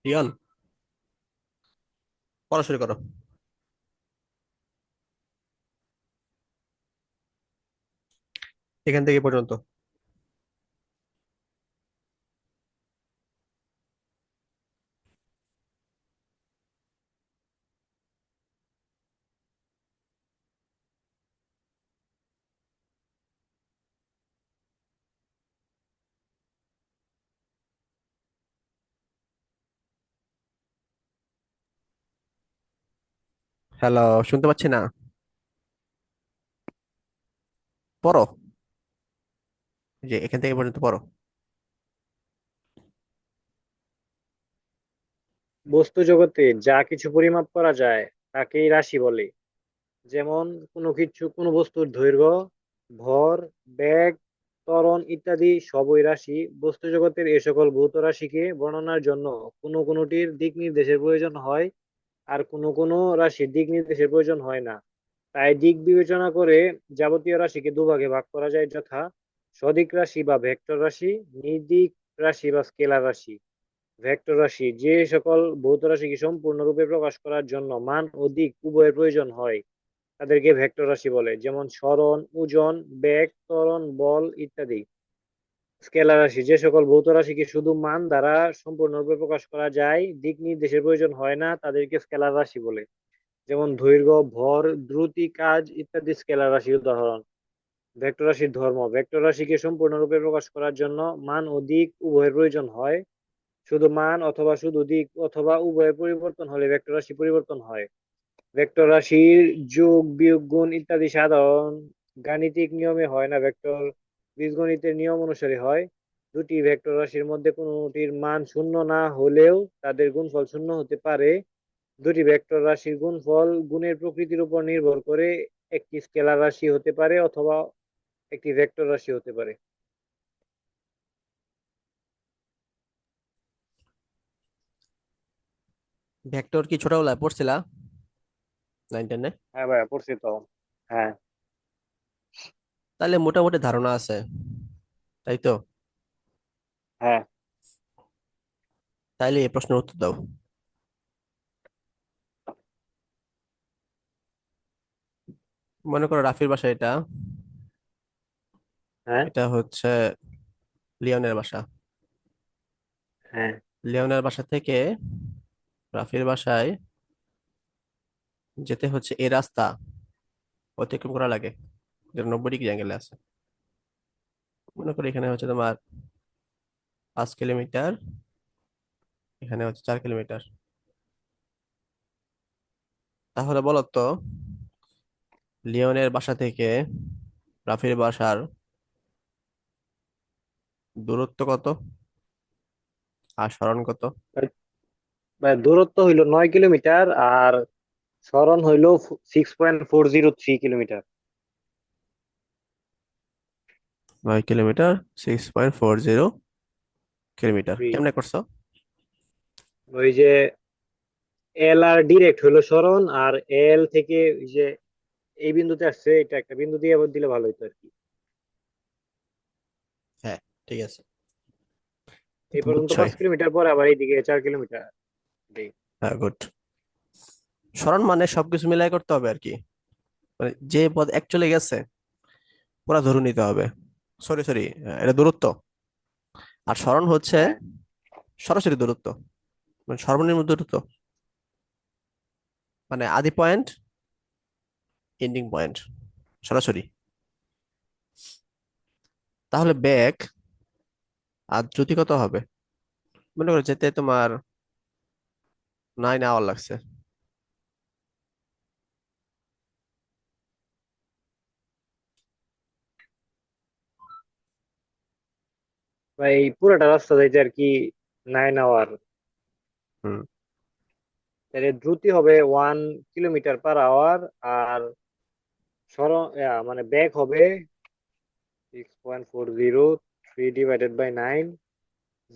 রিয়ন, পড়া শুরু করো। এখান থেকে এ পর্যন্ত। হ্যালো, শুনতে পাচ্ছি না। পড়ো, যে এখান থেকে এ পর্যন্ত পড়ো। বস্তু জগতে যা কিছু পরিমাপ করা যায় তাকেই রাশি বলে। যেমন কোনো বস্তুর দৈর্ঘ্য, ভর, বেগ, ত্বরণ ইত্যাদি সবই রাশি। বস্তু জগতের এ সকল ভৌত রাশিকে বর্ণনার জন্য কোনোটির দিক নির্দেশের প্রয়োজন হয়, আর কোনো রাশির দিক নির্দেশের প্রয়োজন হয় না। তাই দিক বিবেচনা করে যাবতীয় রাশিকে দুভাগে ভাগ করা যায়, যথা সদিক রাশি বা ভেক্টর রাশি, নির্দিক রাশি বা স্কেলার রাশি। ভেক্টর রাশি যে সকল ভৌত রাশিকে সম্পূর্ণরূপে প্রকাশ করার জন্য মান ও দিক উভয়ের প্রয়োজন হয় তাদেরকে ভেক্টর রাশি বলে, যেমন সরণ, ওজন, বেগ, ত্বরণ, বল ইত্যাদি। স্কেলার রাশি যে সকল ভৌত রাশিকে শুধু মান দ্বারা সম্পূর্ণরূপে প্রকাশ করা যায়, দিক নির্দেশের প্রয়োজন হয় না, তাদেরকে স্কেলার রাশি বলে, যেমন দৈর্ঘ্য, ভর, দ্রুতি, কাজ ইত্যাদি স্কেলার রাশির উদাহরণ। ভেক্টর রাশির ধর্ম: ভেক্টর রাশিকে সম্পূর্ণরূপে প্রকাশ করার জন্য মান ও দিক উভয়ের প্রয়োজন হয়। শুধু মান অথবা শুধু দিক অথবা উভয়ের পরিবর্তন হলে ভেক্টর রাশি পরিবর্তন হয়। ভেক্টর রাশির যোগ, বিয়োগ, গুণ ইত্যাদি সাধারণ গাণিতিক নিয়মে হয় না, ভেক্টর বীজগণিতের নিয়ম অনুসারে হয়। দুটি ভেক্টর রাশির মধ্যে কোনটির মান শূন্য না হলেও তাদের গুণফল শূন্য হতে পারে। দুটি ভেক্টর রাশির গুণফল গুণের প্রকৃতির উপর নির্ভর করে একটি স্কেলার রাশি হতে পারে অথবা একটি ভেক্টর রাশি হতে পারে। ভেক্টর কি ছোটবেলায় পড়ছিলা? 9 10-এ? হ্যাঁ ভাইয়া, পড়ছি তো। হ্যাঁ। তাহলে মোটামুটি ধারণা আছে, তাই তো? হ্যাঁ। তাইলে এই প্রশ্নের উত্তর দাও। মনে করো রাফির বাসা এটা। হ্যাঁ। এটা হচ্ছে লিওনের বাসা। হ্যাঁ। লিওনের বাসা থেকে রাফির বাসায় যেতে হচ্ছে এই রাস্তা অতিক্রম করা লাগে, যেটা 90 ডিগ্রি অ্যাঙ্গেলে আছে। মনে করি এখানে হচ্ছে তোমার 5 কিলোমিটার, এখানে হচ্ছে 4 কিলোমিটার। তাহলে বলো তো, লিওনের বাসা থেকে রাফির বাসার দূরত্ব কত আর সরণ কত? দূরত্ব হইল 9 কিলোমিটার, আর সরণ হইল 6.403 কিলোমিটার। 9 kilometre, 6.40 kilometre. জি। কেমনে করছো? ওই যে এল আর ডিরেক্ট হইলো সরণ, আর এল থেকে ওই যে এই বিন্দুতে আসছে, এটা একটা বিন্দু দিয়ে আবার দিলে ভালো হতো আর কি। হ্যাঁ, ঠিক আছে। তো এই তো পর্যন্ত বুঝছই। 5 কিলোমিটার, পরে আবার এইদিকে 4 কিলোমিটার। জি। হ্যাঁ, গুড। সরণ মানে সবকিছু মিলাই করতে হবে আর কি। মানে যে পদ অ্যাকচুয়ালি গেছে পুরা ধরে নিতে হবে। সরি সরি, এটা দূরত্ব। আর সরণ হচ্ছে হ্যাঁ। সরাসরি দূরত্ব, মানে সর্বনিম্ন দূরত্ব, মানে আদি পয়েন্ট, এন্ডিং পয়েন্ট, সরাসরি। তাহলে বেগ আর দ্রুতি কত হবে? মনে করো যেতে তোমার 9 আওয়ার লাগছে। বা এই পুরোটা রাস্তা যাইতে আর কি 9 আওয়ার। হুম। তাহলে দ্রুতি হবে 1 কিলোমিটার পার আওয়ার, আর মানে বেগ হবে 6.403 / 9,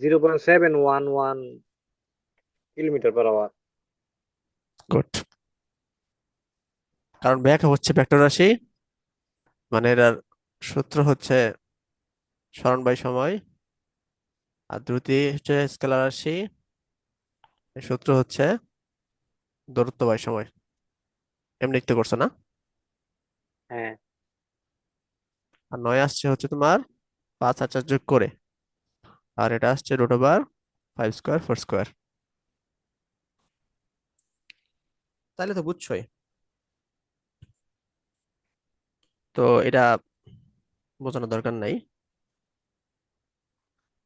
0.711 কিলোমিটার পার আওয়ার। গুড। কারণ বেগ হচ্ছে ভেক্টর রাশি, মানে এটার সূত্র হচ্ছে সরণ বাই সময়। আর দ্রুতি হচ্ছে স্কেলার রাশি, এর সূত্র হচ্ছে দূরত্ব বাই সময়। এমনি লিখতে করছো না? হ্যাঁ। আর 9 আসছে হচ্ছে তোমার 5 আর 4 যোগ করে। আর এটা আসছে √5² 4²। তাহলে তো বুঝছোই। তো এটা বোঝানোর দরকার নাই।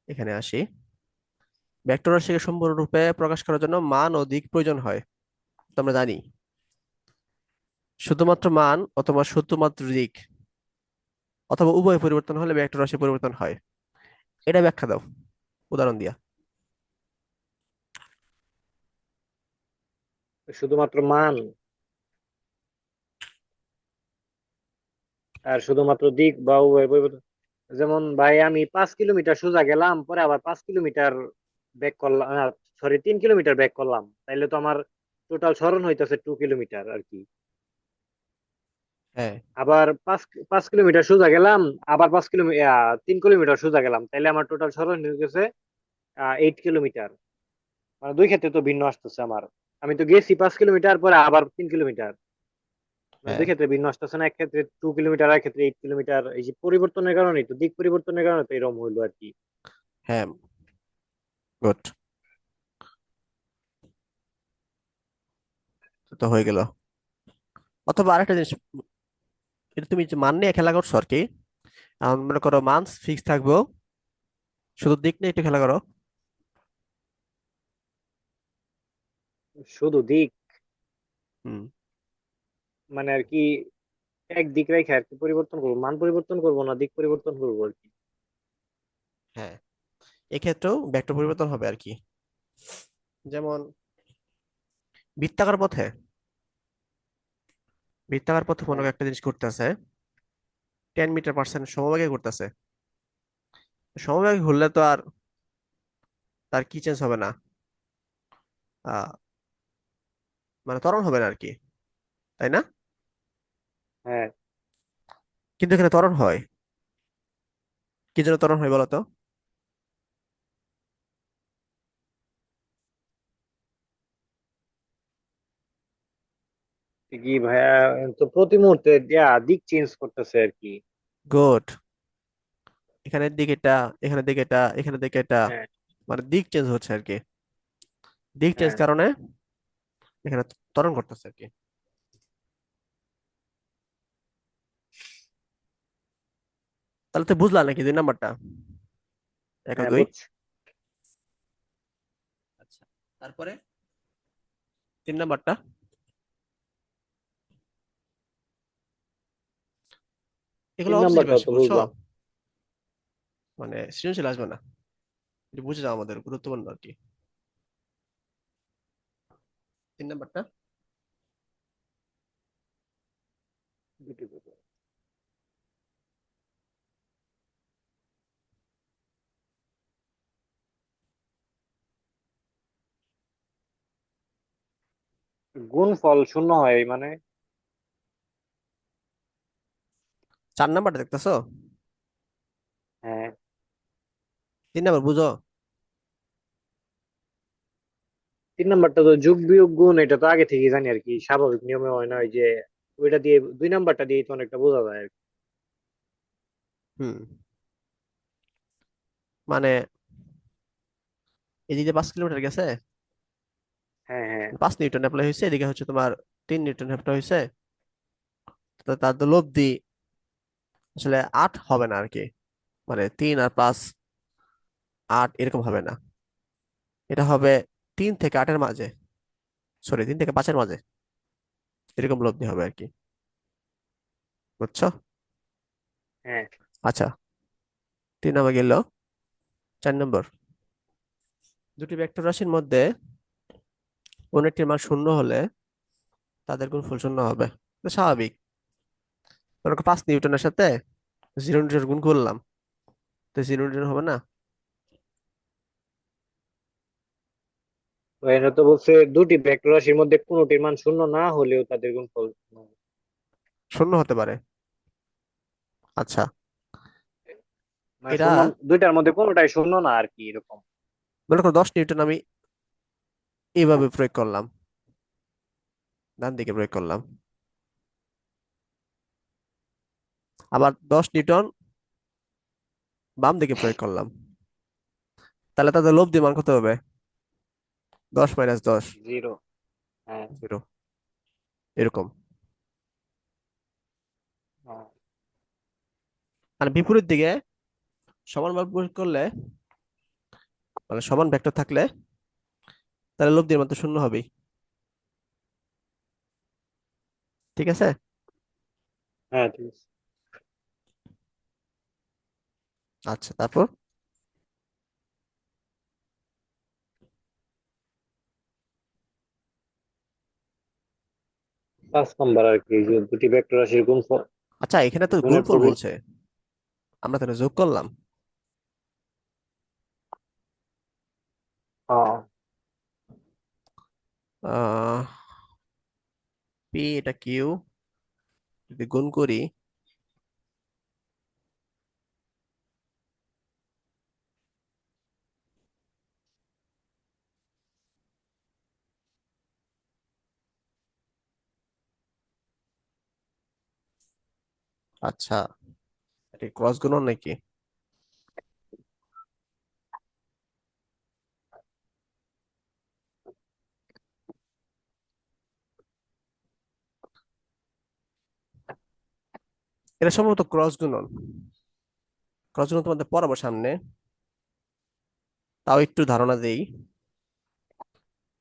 এখানে আসি। ভেক্টর রাশিকে সম্পূর্ণরূপে প্রকাশ করার জন্য মান ও দিক প্রয়োজন হয়, তো আমরা জানি। শুধুমাত্র মান অথবা শুধুমাত্র দিক অথবা উভয় পরিবর্তন হলে ভেক্টর রাশি পরিবর্তন হয়। এটা ব্যাখ্যা দাও উদাহরণ দিয়া। শুধুমাত্র মান আর শুধুমাত্র দিক বা উভয় পরিবর্তন। যেমন ভাই আমি 5 কিলোমিটার সোজা গেলাম, পরে আবার 5 কিলোমিটার ব্যাক করলাম, 3 কিলোমিটার ব্যাক করলাম, তাইলে তো আমার টোটাল সরণ হইতেছে 2 কিলোমিটার আর কি। হ্যাঁ, আবার পাঁচ 5 কিলোমিটার সোজা গেলাম, আবার 5 কিলোমিটার 3 কিলোমিটার সোজা গেলাম, তাইলে আমার টোটাল সরণ হয়ে গেছে 8 কিলোমিটার। মানে দুই ক্ষেত্রে তো ভিন্ন আসতেছে আমার। আমি তো গেছি 5 কিলোমিটার, পরে আবার 3 কিলোমিটার। মানে হ্যাঁ, দুই ক্ষেত্রে ভিন্ন আসতেছে না, এক ক্ষেত্রে 2 কিলোমিটার, এক ক্ষেত্রে 8 কিলোমিটার। এই যে পরিবর্তনের কারণে তো, দিক পরিবর্তনের কারণে তো এরকম হইলো আর কি। হ্যাঁ, গুড। তো হয়ে গেল। অথবা আরেকটা জিনিস, এটা তুমি যে মান নিয়ে খেলা করছো আর কি। মনে করো মান ফিক্স থাকবো, শুধু দিক নিয়ে একটু খেলা করো। শুধু দিক হুম। মানে আর কি, এক দিক রেখে আর কি পরিবর্তন করবো, মান পরিবর্তন করবো না, দিক পরিবর্তন করবো আর কি। হ্যাঁ, এক্ষেত্রেও ভেক্টর পরিবর্তন হবে আর কি। যেমন বৃত্তাকার পথে, বৃত্তাকার পথে মনে হ্যাঁ। করো একটা জিনিস ঘুরতেছে 10 মিটার/সেকেন্ড সমবেগে ঘুরতেছে। সমবেগে ঘুরলে তো আর তার কি চেঞ্জ হবে না, আহ মানে ত্বরণ হবে না আর কি, তাই না? হ্যাঁ। কিন্তু এখানে ত্বরণ হয়। কি জন্য ত্বরণ হয় বলো তো? কি ভাইয়া, তো প্রতি মুহূর্তে দিক চেঞ্জ করতেছে আর কি। গুড। এখানের দিকে এটা, এখানের দিকে এটা, এখানের দিকে এটা, হ্যাঁ। মানে দিক চেঞ্জ হচ্ছে আর কি। দিক চেঞ্জ হ্যাঁ। কারণে এখানে ত্বরণ করতেছে আর কি। তাহলে তো বুঝলা নাকি 2 নাম্বারটা? 1 ও হ্যাঁ 2। বুঝছি। আচ্ছা, তারপরে 3 নাম্বারটা। এগুলো তিন অবজেক্টিভ নাম্বারটাও আসবে তো বুঝছো, বুঝলাম। মানে সৃজনশীল আসবে না। এটা বুঝে যাও, আমাদের গুরুত্বপূর্ণ আর কি। 3 নাম্বারটা। গুণ ফল শূন্য হয় মানে? 4 নাম্বারটা দেখতেছো? হ্যাঁ। 3 নাম্বার বুঝো। 3 নাম্বারটা তো যোগ বিয়োগ গুণ, এটা তো আগে থেকে জানি আর কি, স্বাভাবিক নিয়মে হয় না ওই যে, ওইটা দিয়ে 2 নাম্বারটা দিয়ে তো অনেকটা বোঝা যায় আর কি। হুম। মানে এদিকে 5 কিলোমিটার গেছে, হ্যাঁ। হ্যাঁ। 5 নিউটন অ্যাপ্লাই হয়েছে, এদিকে হচ্ছে তোমার 3 নিউটন অ্যাপ্লাই হয়েছে। তো তার তো লব্ধি আসলে 8 হবে না আর কি। মানে 3 আর 5 8 এরকম হবে না। এটা হবে 3 থেকে 8-এর মাঝে, সরি 3 থেকে 5-এর মাঝে, এরকম লব্ধি হবে আর কি। বুঝছো? হ্যাঁ। আচ্ছা, 3 নাম্বার গেল। 4 নম্বর, দুটি ভেক্টর রাশির মধ্যে কোন একটির মান শূন্য হলে তাদের গুণফল শূন্য হবে। তো স্বাভাবিক। মনে করো 5 নিউটনের সাথে 0 নিউটন গুণ করলাম, তো 0 নিউটন হবে না? তো এরা তো বলছে দুটি ভেক্টর রাশির মধ্যে কোনটির মান শূন্য না হলেও তাদের গুণফল শূন্য হবে। শূন্য হতে পারে। আচ্ছা, মানে এটা শূন্য, দুইটার মধ্যে কোনোটাই শূন্য না আর কি, এরকম। মনে করো 10 নিউটন আমি এইভাবে প্রয়োগ করলাম, ডান দিকে প্রয়োগ করলাম। আবার 10 নিউটন বাম দিকে প্রয়োগ করলাম। তাহলে তাদের লব্ধি মান কত হবে? 10 - 10, 0। হ্যাঁ। 0, এরকম। হ্যাঁ। আর বিপরীত দিকে সমান বল প্রয়োগ করলে, মানে সমান ভেক্টর থাকলে, তাহলে লব্ধির মান তো শূন্য হবেই। ঠিক আছে। হ্যাঁ, ঠিক আছে। আচ্ছা, তারপর? 5 নাম্বার আর কি, যে দুটি ভেক্টর রাশির গুণফল, আচ্ছা, এখানে তো গুণের গুণফল প্রকৃতি। বলছে, আমরা তাহলে যোগ করলাম। হ্যাঁ। আহ পি, এটা কিউ, যদি গুণ করি, আচ্ছা, এটা ক্রস গুণন নাকি? এটা সম্ভবত ক্রস গুণন। ক্রস গুণন তোমাদের পড়াবো সামনে, তাও একটু ধারণা দেই।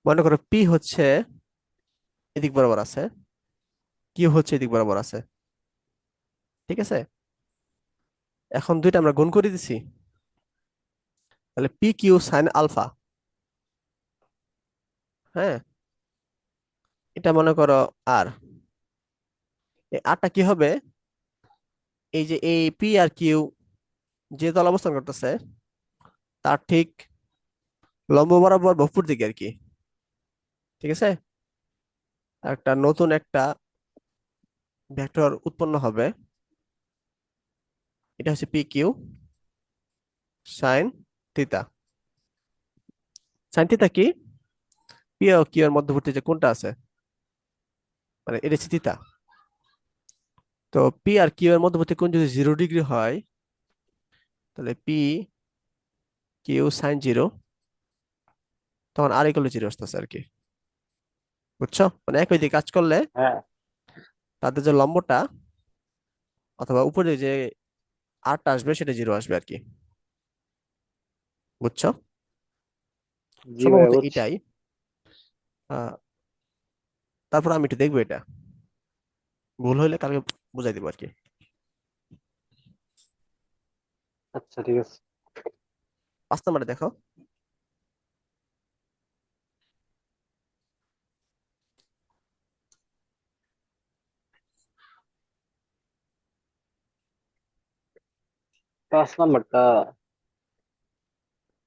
মনে করো পি হচ্ছে এদিক বরাবর আছে, কিউ হচ্ছে এদিক বরাবর আছে। ঠিক আছে। এখন দুইটা আমরা গুণ করে দিছি, তাহলে পি কিউ সাইন আলফা। হ্যাঁ, এটা মনে করো আর, এই আরটা কি হবে? এই যে এই পি আর কিউ যে তল অবস্থান করতেছে, তার ঠিক লম্ব বরাবর বপুর দিকে আর কি। ঠিক আছে। একটা নতুন একটা ভেক্টর উৎপন্ন হবে, এটা হচ্ছে P Q sine theta. Sine theta কি? পি ও কিউ এর মধ্যবর্তী যে কোণটা আছে, মানে এটা হচ্ছে থিতা। তো পি আর কিউ এর মধ্যবর্তী কোণ যদি 0 ডিগ্রি হয়, তাহলে পি কিউ সাইন 0, তখন আর ইকুয়াল 0 আসতেছে আর কি। বুঝছো? মানে একই দিকে কাজ করলে হ্যাঁ, তাদের যে লম্বটা অথবা উপরে যে আরটা আসবে সেটা 0 আসবে আর কি। বুঝছো? জি ভাইয়া সম্ভবত বুঝছি। এটাই। আহ তারপর আমি একটু দেখবো এটা, ভুল হইলে কালকে বুঝাই দিব আর কি। আচ্ছা, ঠিক আছে। 5 নম্বরে দেখো। 5 নাম্বারটা,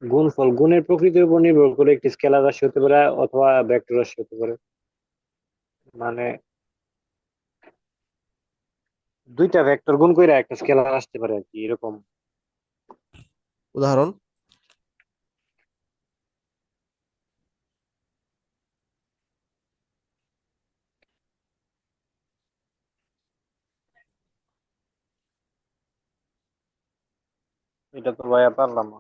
গুণফল গুণের প্রকৃতির উপর নির্ভর করে একটি স্কেলার রাশি হতে পারে অথবা ভেক্টর রাশি হতে পারে। মানে দুইটা ভেক্টর গুণ করে একটা স্কেলার আসতে পারে আর কি, এরকম। উদাহরণ? এটা তো ভাইয়া পারলাম না।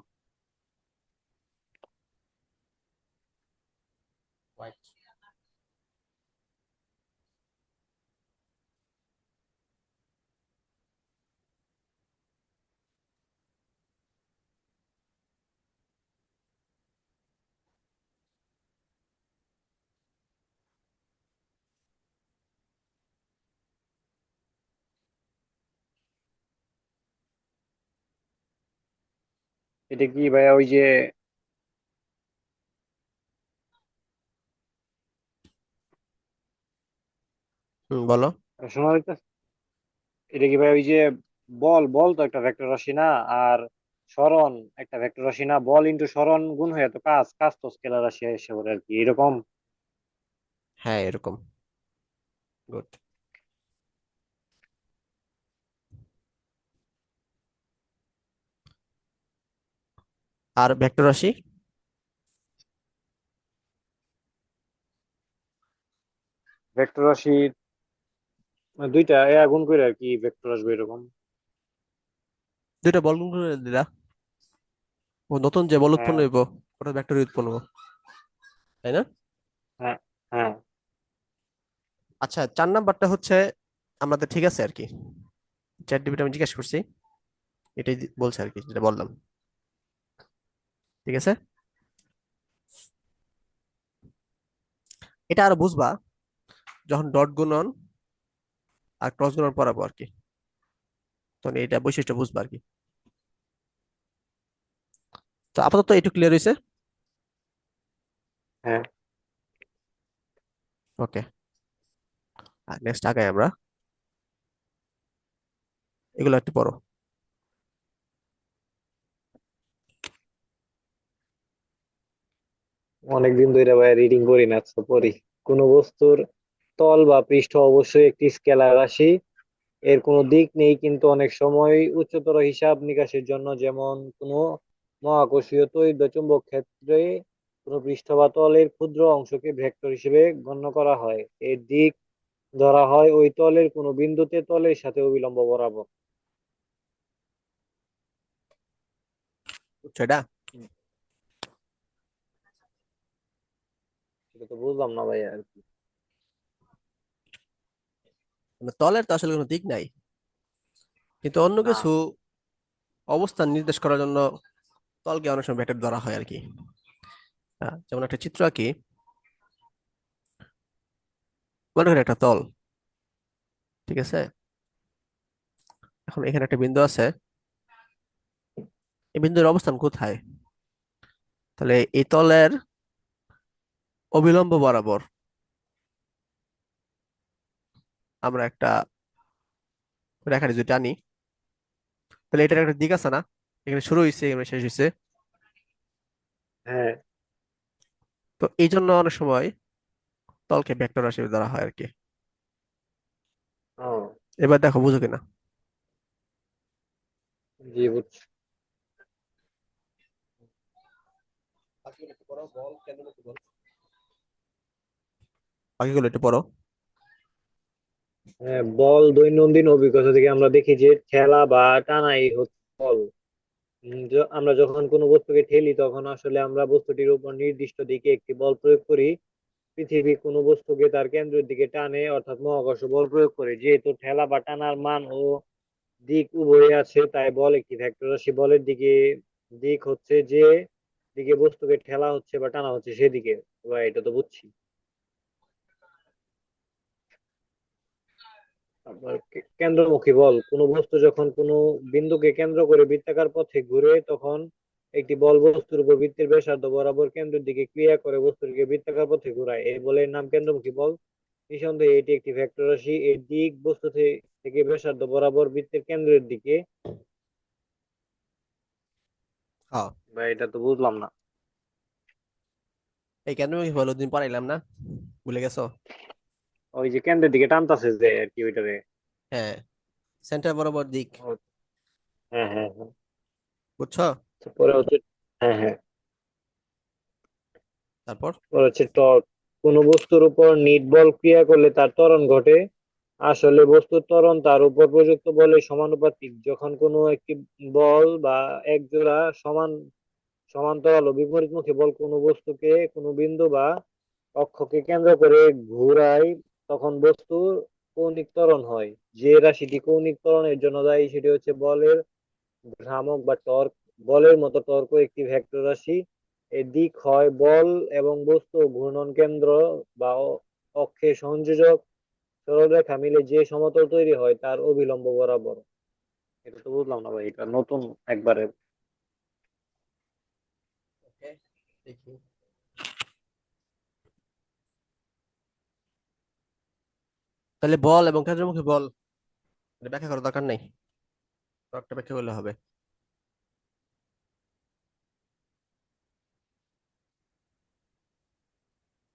এটা কি ভাইয়া ওই যে, বলো। শোনা যাইতেছে? এটা কি ভাইয়া ওই যে, বল বল তো একটা ভেক্টর রাশি না? আর সরণ একটা ভেক্টর রাশি না? বল ইন্টু সরণ গুণ হয়ে তো কাজ, কাজ তো স্কেলার রাশি এসে পড়ে আর কি, এরকম। হ্যাঁ, এরকম। গুড। আর ভেক্টর রাশি? ভেক্টর রাশি দুইটা গুণ করে আর কি ভেক্টর আসবে এরকম। দুইটা বল গুণ করে দিলা, ও নতুন যে বল উৎপন্ন হ্যাঁ, হইব ওটা ভেক্টর উৎপন্ন হবো, তাই না? হ্যাঁ, হ্যাঁ। আচ্ছা, 4 নাম্বারটা হচ্ছে আমাদের ঠিক আছে আর কি, চ্যাট জিপিটি আমি জিজ্ঞেস করছি, এটাই বলছে আর কি, যেটা বললাম। ঠিক আছে, এটা আরো বুঝবা যখন ডট গুণন আর ক্রস গুণন পড়াবো আর কি, তখন এটা বৈশিষ্ট্য বুঝবা আর কি। তো আপাতত একটু ক্লিয়ার হয়েছে। হ্যাঁ, ওকে, আর নেক্সট আগাই আমরা, এগুলো একটু পড়ো। অনেকদিন ধরে ভাই রিডিং করি না, তো পড়ি। কোনো বস্তুর তল বা পৃষ্ঠ অবশ্যই একটি স্কেলার রাশি, এর কোনো দিক নেই, কিন্তু অনেক সময় উচ্চতর হিসাব নিকাশের জন্য, যেমন কোনো মহাকর্ষীয় তড়িৎ-চুম্বক ক্ষেত্রে কোনো পৃষ্ঠ বা তলের ক্ষুদ্র অংশকে ভেক্টর হিসেবে গণ্য করা হয়। এর দিক ধরা হয় ওই তলের কোনো বিন্দুতে তলের সাথে অভিলম্ব বরাবর। বুঝছো এটা? এটা তো বুঝলাম না ভাই আর কি। মানে তলের তো আসলে কোনো দিক নাই, কিন্তু অন্য না। কিছু অবস্থান নির্দেশ করার জন্য তলকে অনেক সময় ভেক্টর ধরা হয় আর কি। যেমন একটা চিত্র আঁকি, মনে করি একটা তল, ঠিক আছে? এখন এখানে একটা বিন্দু আছে, এই বিন্দুর অবস্থান কোথায়? তাহলে এই তলের অবিলম্ব বরাবর আমরা একটা রেখা যদি টানি, তাহলে এটার একটা দিক আছে না, এখানে শুরু হয়েছে এখানে শেষ হয়েছে। হ্যাঁ। তো এই জন্য অনেক সময় তলকে ভেক্টর হিসেবে ধরা হয় আর কি। ও, এবার দেখো বুঝো কিনা। জি বুঝছি। বাকিগুলো একটু পড়ো। হ্যাঁ, বল দৈনন্দিন অভিজ্ঞতা থেকে আমরা দেখি যে ঠেলা বা টানাই হচ্ছে বল। আমরা যখন কোনো বস্তুকে ঠেলি তখন আসলে আমরা বস্তুটির উপর নির্দিষ্ট দিকে একটি বল প্রয়োগ করি। পৃথিবী কোনো বস্তুকে তার কেন্দ্রের দিকে টানে, অর্থাৎ মহাকর্ষ বল প্রয়োগ করে। যেহেতু ঠেলা বা টানার মান ও দিক উভয়ই আছে, তাই বল একটি ভেক্টর রাশি। বলের দিক হচ্ছে যে দিকে বস্তুকে ঠেলা হচ্ছে বা টানা হচ্ছে সেদিকে। বা এটা তো বুঝছি। আপনার কেন্দ্রমুখী বল, কোনো বস্তু যখন কোনো বিন্দুকে কেন্দ্র করে বৃত্তাকার পথে ঘুরে, তখন একটি বল বস্তুর উপর বৃত্তের ব্যাসার্ধ বরাবর কেন্দ্রের দিকে ক্রিয়া করে বস্তুটিকে বৃত্তাকার পথে ঘোরায়। এই বলের নাম কেন্দ্রমুখী বল। নিঃসন্দেহে এটি একটি ভেক্টর রাশি। এর দিক বস্তু থেকে ব্যাসার্ধ বরাবর বৃত্তের কেন্দ্রের দিকে। হ্যাঁ, বা এটা তো বুঝলাম না। এই কেন কি হলো, দিন পড়াইলাম না, ভুলে গেছো? ওই যে কেন্দ্রের দিকে টানতাছে যে আর কি ওইটারে। হ্যাঁ, সেন্টার বরাবর দিক। ও, হ্যাঁ, হ্যাঁ, হ্যাঁ। বুঝছো? তো পরে হচ্ছে, হ্যাঁ, হ্যাঁ, তারপর পরে হচ্ছে টর্ক। কোনো বস্তুর উপর নিট বল ক্রিয়া করলে তার ত্বরণ ঘটে। আসলে বস্তুর ত্বরণ তার উপর প্রযুক্ত বলের সমানুপাতিক। যখন কোনো একটি বল বা এক জোড়া সমান্তরাল ও বিপরীতমুখী বল কোনো বস্তুকে কোনো বিন্দু বা অক্ষকে কেন্দ্র করে ঘুরায়, তখন বস্তুর কৌণিক ত্বরণ হয়। যে রাশিটি কৌণিক ত্বরণের জন্য দায়ী সেটি হচ্ছে বলের ভ্রামক বা টর্ক। বলের মতো টর্ক একটি ভেক্টর রাশি। এর দিক হয় বল এবং বস্তু ঘূর্ণন কেন্দ্র বা অক্ষের সংযোজক সরলরেখা মিলে যে সমতল তৈরি হয় তার অভিলম্ব বরাবর। এটা তো বুঝলাম না ভাই, এটা নতুন একবারে। ওকে, দেখি। তাহলে বল এবং কেন্দ্রমুখী বল এটা ব্যাখ্যা করার দরকার নেই, একটা ব্যাখ্যা করলে হবে।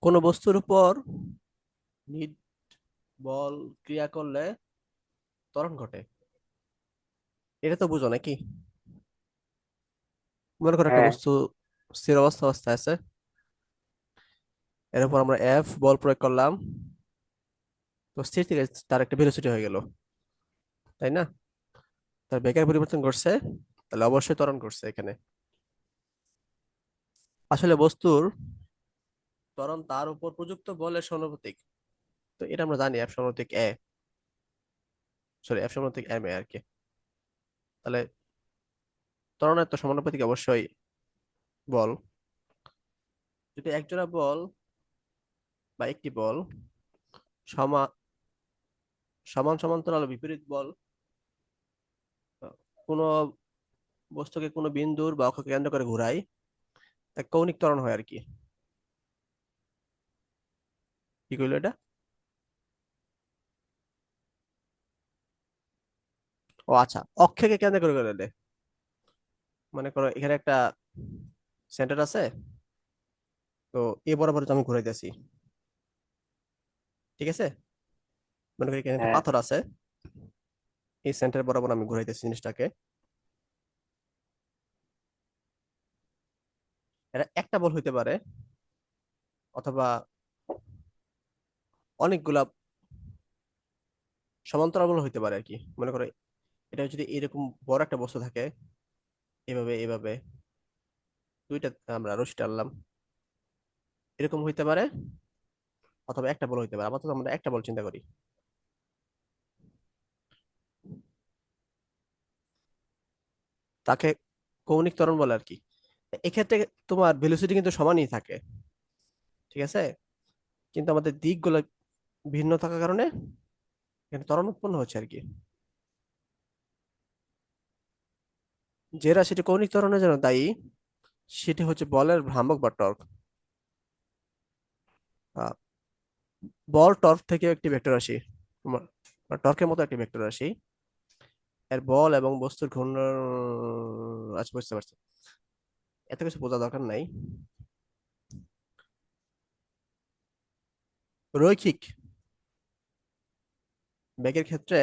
কোন বস্তুর উপর নিট বল ক্রিয়া করলে ত্বরণ ঘটে, এটা তো বুঝো নাকি? মনে করো একটা হ্যাঁ, বস্তু স্থির অবস্থা, অবস্থায় আছে, এর উপর আমরা এফ বল প্রয়োগ করলাম, তো স্থির থেকে তার একটা ভেলোসিটি হয়ে গেল, তাই না? তার বেগের পরিবর্তন করছে, তাহলে অবশ্যই ত্বরণ করছে এখানে। আসলে বস্তুর ত্বরণ তার উপর প্রযুক্ত বলের সমানুপাতিক। তো এটা আমরা জানি, এফ সমানুপাতিক এ, সরি এফ সমানুপাতিক এম এ আর কি। তাহলে ত্বরণের তো সমানুপাতিক অবশ্যই বল। যদি একজোড়া বল বা একটি বল সমা সমান সমান্তরাল ও বিপরীত বল কোনো বস্তুকে কোনো বিন্দুর বা অক্ষকে কেন্দ্র করে ঘোরায়, তা কৌণিক ত্বরণ হয় আর কি। কি কইলো এটা? ও আচ্ছা, অক্ষকে কেন্দ্র করে ঘোরালে, মনে করো এখানে একটা সেন্টার আছে, তো এ বরাবর তো আমি ঘুরাইতেছি, ঠিক আছে? মনে করি এখানে একটা হ্যাঁ। পাথর আছে, এই সেন্টার বরাবর আমি ঘুরাইতেছি জিনিসটাকে। এটা একটা বল হইতে পারে, অথবা অনেকগুলা সমান্তরাল বল হইতে পারে আর কি। মনে করো এটা যদি এরকম বড় একটা বস্তু থাকে, এভাবে এভাবে দুইটা আমরা রশি টানলাম, এরকম হইতে পারে, অথবা একটা বল হইতে পারে। আপাতত আমরা একটা বল চিন্তা করি। তাকে কৌণিক ত্বরণ বলে আর কি। এক্ষেত্রে তোমার ভেলোসিটি কিন্তু সমানই থাকে, ঠিক আছে? কিন্তু আমাদের দিকগুলো ভিন্ন থাকার কারণে এখানে ত্বরণ উৎপন্ন হচ্ছে আর কি। যে রাশিটি কৌণিক ত্বরণের জন্য দায়ী সেটি হচ্ছে বলের ভ্রামক বা টর্ক। বল টর্ক থেকে একটি ভেক্টর রাশি, টর্কের মতো একটি ভেক্টর রাশি। এর বল এবং বস্তুর ঘূর্ণন, আচ্ছা বুঝতে পারছি, এত কিছু বোঝা দরকার নাই। রৈখিক বেগের ক্ষেত্রে,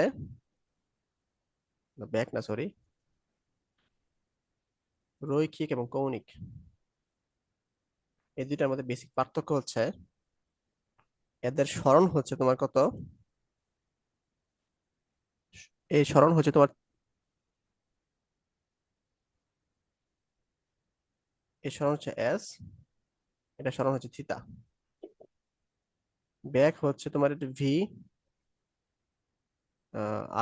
ব্যাক না সরি, রৈখিক এবং কৌণিক এই দুইটার মধ্যে বেসিক পার্থক্য হচ্ছে এদের সরণ হচ্ছে তোমার কত, এই সরণ হচ্ছে তোমার, এই সরণ হচ্ছে এস, এটা সরণ হচ্ছে থিতা। ব্যাক হচ্ছে তোমার এটা ভি,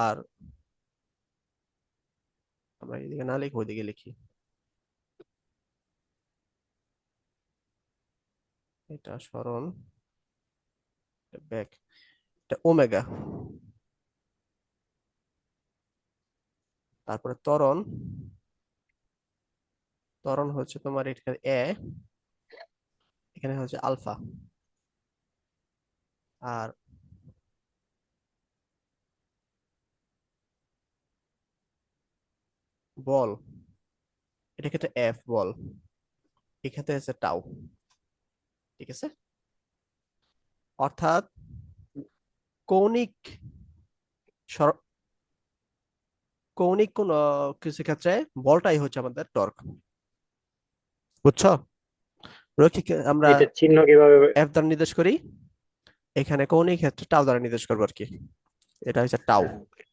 আর আমরা এদিকে না লিখি ওইদিকে লিখি, এটা সরণ, ব্যাক, এটা ওমেগা। তারপরে ত্বরণ, ত্বরণ হচ্ছে তোমার এখানে এ, এখানে হচ্ছে আলফা। আর বল, এটা ক্ষেত্রে এফ বল, এক্ষেত্রে হচ্ছে টাউ, ঠিক আছে? অর্থাৎ কৌণিক সর- কৌণিক কোন কিছু ক্ষেত্রে বলটাই হচ্ছে আমাদের টর্ক, বুঝছো? রৈখিক আমরা এটা চিহ্ন কিভাবে? এফ দ্বারা নির্দেশ করি, এখানে কৌণিক ক্ষেত্রে টাউ দ্বারা নির্দেশ করবো আর কি। এটা হচ্ছে টাউ, হ্যাঁ।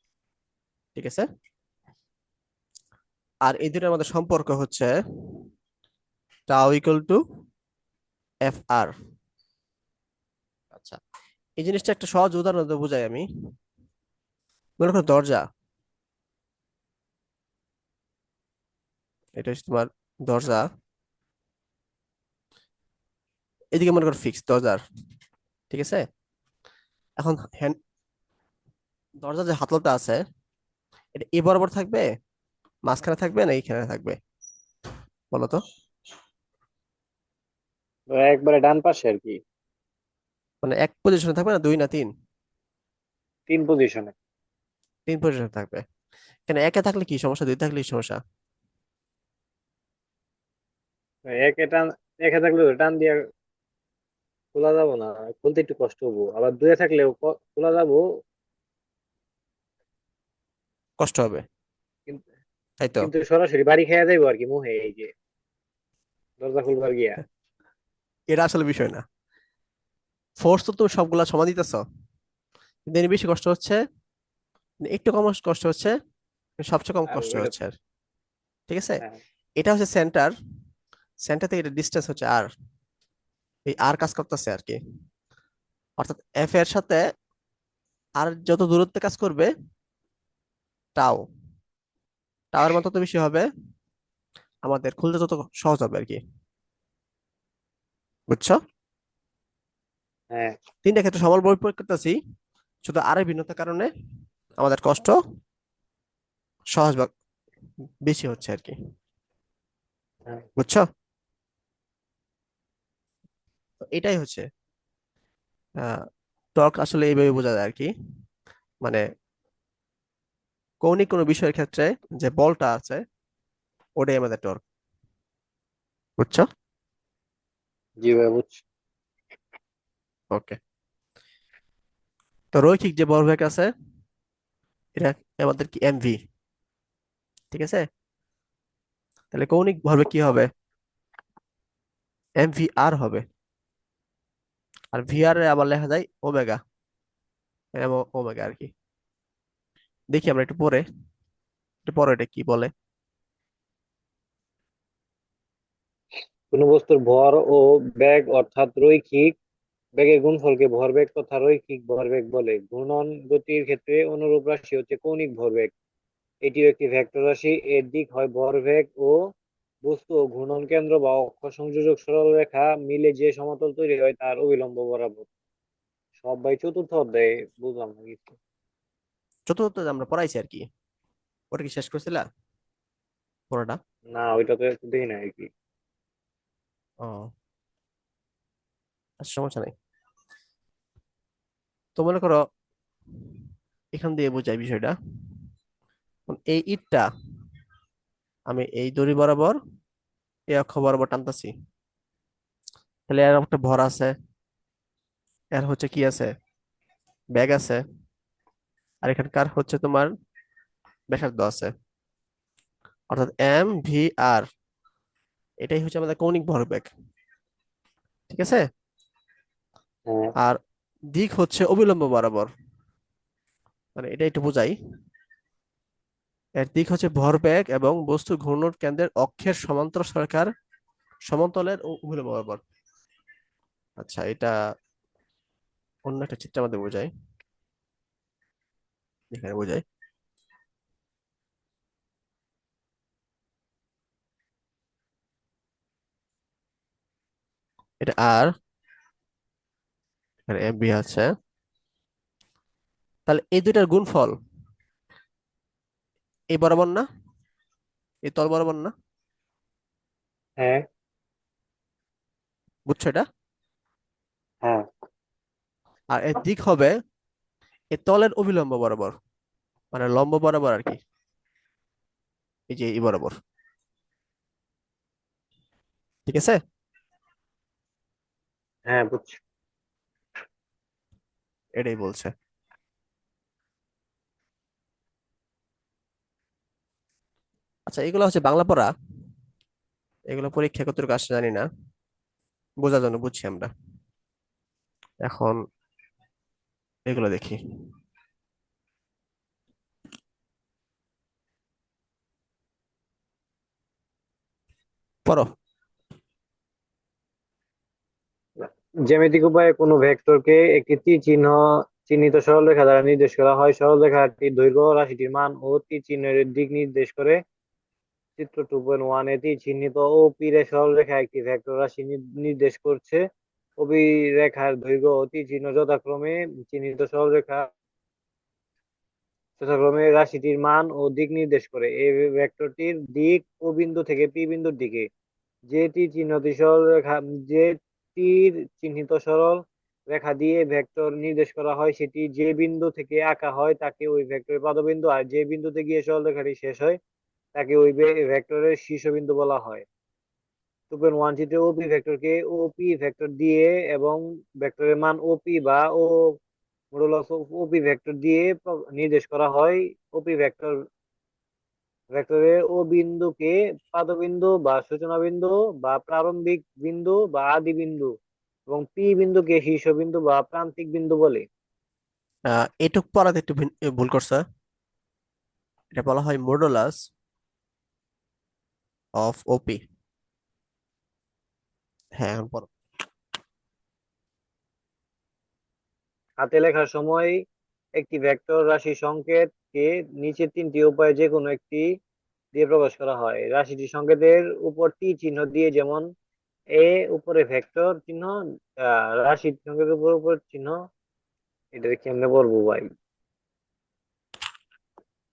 ঠিক আছে? আর এই দুটোর মধ্যে সম্পর্ক হচ্ছে tau equal to F R. আচ্ছা, এই জিনিসটা একটা সহজ উদাহরণ দিয়ে বুঝাই আমি। মনে করো দরজা, এটা হচ্ছে তোমার দরজা, এদিকে মনে করো ফিক্স দরজার, ঠিক আছে? এখন দরজা যে হাতলটা আছে, এটা এ বরাবর থাকবে, মাঝখানে থাকবে, না এইখানে থাকবে, বলো তো? একবারে ডান পাশে আর কি। মানে এক পজিশনে থাকবে না দুই না তিন? তিন পজিশনে। তিন পজিশনে থাকবে। এখানে একে থাকলে কি সমস্যা, দুই থাকলে কি সমস্যা? একে টান, একে থাকলে তো টান দিয়ে খোলা যাবো না, খুলতে একটু কষ্ট হবো, আবার দুয়ে থাকলেও খোলা যাবো। কষ্ট হবে, কিন্তু তাই তো? কিন্তু সরাসরি বাড়ি খেয়ে যাইবো আর কি মুহে, এই যে দরজা খুলবার গিয়া। এটা আসলে বিষয় না, ফোর্স তো তুমি সবগুলা সমান দিতেছ, দিন বেশি কষ্ট হচ্ছে, একটু কম কষ্ট হচ্ছে, সবচেয়ে কম আর কষ্ট ওইটা হচ্ছে আর, ঠিক আছে। হ্যাঁ এটা হচ্ছে সেন্টার, সেন্টার থেকে এটা ডিস্টেন্স হচ্ছে আর, এই আর কাজ করতেছে আর কি। অর্থাৎ এফ এর সাথে আর যত দূরত্বে কাজ করবে, টাও, টাওয়ার মান তত বেশি হবে, আমাদের খুলতে তত সহজ হবে আর কি। বুঝছো? হ্যাঁ তিনটা ক্ষেত্রে সমান বই প্রয়োগ করতেছি, শুধু আরের ভিন্নতার কারণে আমাদের কষ্ট সহজ বা বেশি হচ্ছে আর কি। হ্যাঁ। বুঝছো? তো এটাই হচ্ছে টর্ক, আসলে এইভাবে বোঝা যায় আর কি। মানে কৌণিক কোনো বিষয়ের ক্ষেত্রে যে বলটা আছে, ওটাই আমাদের টর্ক। বুঝছো? জি ভাই বুঝছি। ওকে। তো রৈখিক যে ভরবেগ আছে, এটা আমাদের কি এমভি, ঠিক আছে। তাহলে কৌণিক ভরবেগ কি হবে? এমভি আর হবে। আর ভিআর এ আবার লেখা যায় ওমেগা, ওমেগা আর কি। দেখি আমরা একটু পরে এটা কি বলে। কোনো বস্তুর ভর ও বেগ অর্থাৎ রৈখিক বেগের গুণফলকে ভরবেগ তথা রৈখিক ভরবেগ বলে। ঘূর্ণন গতির ক্ষেত্রে অনুরূপ রাশি হচ্ছে কৌণিক ভরবেগ। এটিও একটি ভেক্টর রাশি। এর দিক হয় ভরবেগ ও বস্তু ও ঘূর্ণন কেন্দ্র বা অক্ষ সংযোজক সরল রেখা মিলে যে সমতল তৈরি হয় তার অভিলম্ব বরাবর। সব ভাই চতুর্থ অধ্যায়ে, বুঝলাম না কিছু। চতুর্থ আমরা পড়াইছি আর কি, ওটা কি শেষ করছিলা পড়াটা? না ওইটা তো একটু দেখি না আর কি। ও আচ্ছা, সমস্যা নেই। তো মনে করো এখান দিয়ে বোঝাই বিষয়টা। এই ইটটা আমি এই দড়ি বরাবর এই অক্ষ বরাবর টানতাছি, তাহলে এর একটা ভর আছে, এর হচ্ছে কি আছে, ব্যাগ আছে, আর এখানকার হচ্ছে তোমার ব্যাসার্ধ আছে, অর্থাৎ এম ভি আর, এটাই হচ্ছে আমাদের কৌণিক ভরবেগ, ঠিক আছে। হ্যাঁ আর দিক হচ্ছে অবিলম্ব বরাবর, মানে এটা একটু বোঝাই। এর দিক হচ্ছে ভরবেগ এবং বস্তু ঘূর্ণন কেন্দ্রের অক্ষের সমান্তর সরকার সমতলের অভিলম্ব বরাবর। আচ্ছা, এটা অন্য একটা চিত্রের মধ্যে বোঝাই, এখানে বোঝাই। এটা আর, এখানে এম বি আছে। তাহলে এই দুইটার গুণফল এই বরাবর না, এই তল বরাবর না? হ্যাঁ বুঝছো এটা? হ্যাঁ আর এর দিক হবে এই তলের অভিলম্ব বরাবর, মানে লম্ব বরাবর আর কি, এই যে এই বরাবর, ঠিক আছে। হ্যাঁ বুঝছি। এটাই বলছে। আচ্ছা, এগুলো হচ্ছে বাংলা পড়া, এগুলো পরীক্ষা কতটুকু আসে জানি না, বোঝার জন্য বুঝছি আমরা। এখন এগুলো দেখি, পড়ো। জ্যামিতিক উপায়ে কোনো ভেক্টরকে একটি তীর চিহ্ন চিহ্নিত সরলরেখা দ্বারা নির্দেশ করা হয়। সরলরেখাটির দৈর্ঘ্য রাশিটির মান ও তীর চিহ্নের দিক নির্দেশ করে। চিত্র 2.1 এ তীর চিহ্নিত ও পি রে সরলরেখা একটি ভেক্টর রাশি নির্দেশ করছে। অভিরেখার দৈর্ঘ্য ও তীর চিহ্ন যথাক্রমে চিহ্নিত সরলরেখা যথাক্রমে রাশিটির মান ও দিক নির্দেশ করে। এই ভেক্টরটির দিক ও বিন্দু থেকে পি বিন্দুর দিকে। যে তীর চিহ্নিত সরল রেখা যে তীর চিহ্নিত সরল রেখা দিয়ে ভেক্টর নির্দেশ করা হয় সেটি যে বিন্দু থেকে আঁকা হয় তাকে ওই ভেক্টরের পাদবিন্দু, আর যে বিন্দুতে গিয়ে সরল রেখাটি শেষ হয় তাকে ওই ভেক্টরের শীর্ষবিন্দু বলা হয়। 2.1 চিত্রে ওপি ভেক্টরকে ওপি ভেক্টর দিয়ে এবং ভেক্টরের মান ওপি বা ও মডুলাস ওপি ভেক্টর দিয়ে নির্দেশ করা হয়। ওপি ভেক্টর ভেক্টরে ও বিন্দুকে পাদবিন্দু বা সূচনা বিন্দু বা প্রারম্ভিক বিন্দু বা আদি বিন্দু এবং পি বিন্দুকে শীর্ষবিন্দু বা প্রান্তিক বিন্দু বলে। এটুক পড়াতে একটু ভুল করছে। এটা বলা হয় মডুলাস অফ ওপি। হ্যাঁ, এখন পড়ো। হাতে লেখার সময় একটি ভেক্টর রাশি সংকেতকে নিচের তিনটি উপায়ে যে কোনো একটি দিয়ে প্রকাশ করা হয়। রাশিটি সংকেতের উপর টি চিহ্ন দিয়ে, যেমন এ উপরে ভেক্টর চিহ্ন, রাশি সংকেতের উপর উপর চিহ্ন। এটা কেমনে বলবো ভাই?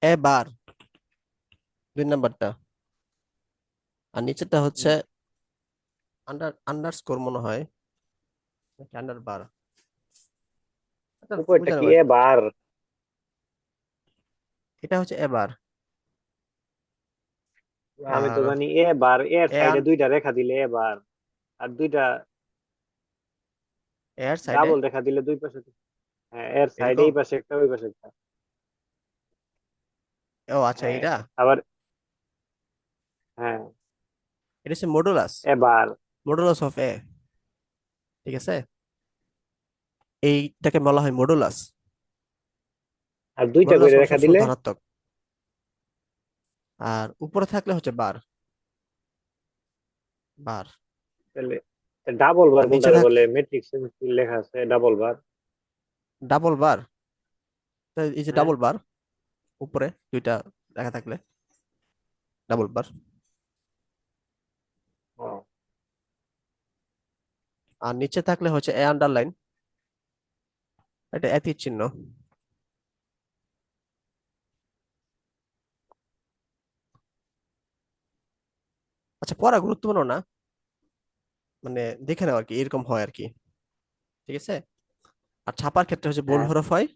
এবার 2 নাম্বারটা। আর নিচেরটা হচ্ছে হুম। আন্ডারস্কোর মনে হয়, নাকি আন্ডার বার। এটা উপরটা বুঝে কি নেবো আর এ কি। বার? এটা হচ্ছে এবার। আমি তো আর জানি এ বার, এর এ সাইডে দুইটা রেখা দিলে এ বার, আর দুইটা এর সাইডে ডাবল রেখা দিলে দুই পাশে। হ্যাঁ, এর সাইডে এরকম। এই পাশে একটা ওই পাশে একটা। ও আচ্ছা, হ্যাঁ, এটা আবার হ্যাঁ, এটা হচ্ছে মডুলাস। এবার মডুলাস অফ এ। ঠিক আছে, এইটাকে বলা হয় মডুলাস। আর দুইটা মডুলাস করে মানে রেখা সবসময় দিলে ধনাত্মক। আর উপরে থাকলে হচ্ছে বার। বার। তাহলে ডাবল বার আর নিচে কোনটারে থাক বলে? ম্যাট্রিক্স লেখা আছে ডাবল বার। ডাবল বার। তো এই যে হ্যাঁ। ডাবল বার, উপরে দুইটা লেখা থাকলে ডাবল বার। ও, আর নিচে থাকলে হচ্ছে এ আন্ডারলাইন, এটা একই চিহ্ন। আচ্ছা, পড়া গুরুত্বপূর্ণ না, মানে দেখে নাও আর কি, এরকম হয় আর কি। ঠিক আছে। আর ছাপার ক্ষেত্রে হচ্ছে বোল্ড হ্যাঁ, হরফ হয়।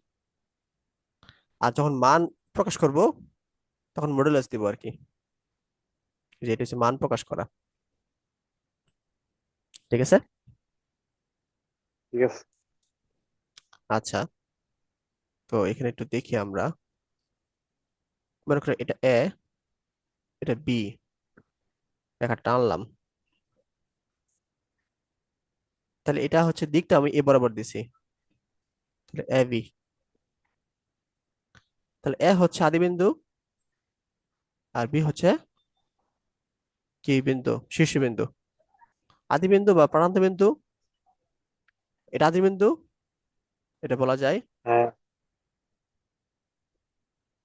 আর যখন মান প্রকাশ করব তখন মডুলাস দিব আর কি, যে এটা হচ্ছে মান প্রকাশ করা। ঠিক আছে। ঠিক আছে। আচ্ছা, তো এখানে একটু দেখি আমরা। মনে করো এটা এ, এটা বি, রেখা টানলাম। তাহলে এটা হচ্ছে দিকটা আমি এ বরাবর দিছি, তাহলে এ বি। তাহলে এ হচ্ছে আদি বিন্দু, আর বি হচ্ছে কি বিন্দু, শীর্ষবিন্দু। আদি বিন্দু বা প্রান্ত বিন্দু, এটা আদি বিন্দু, এটা বলা যায়। হ্যাঁ,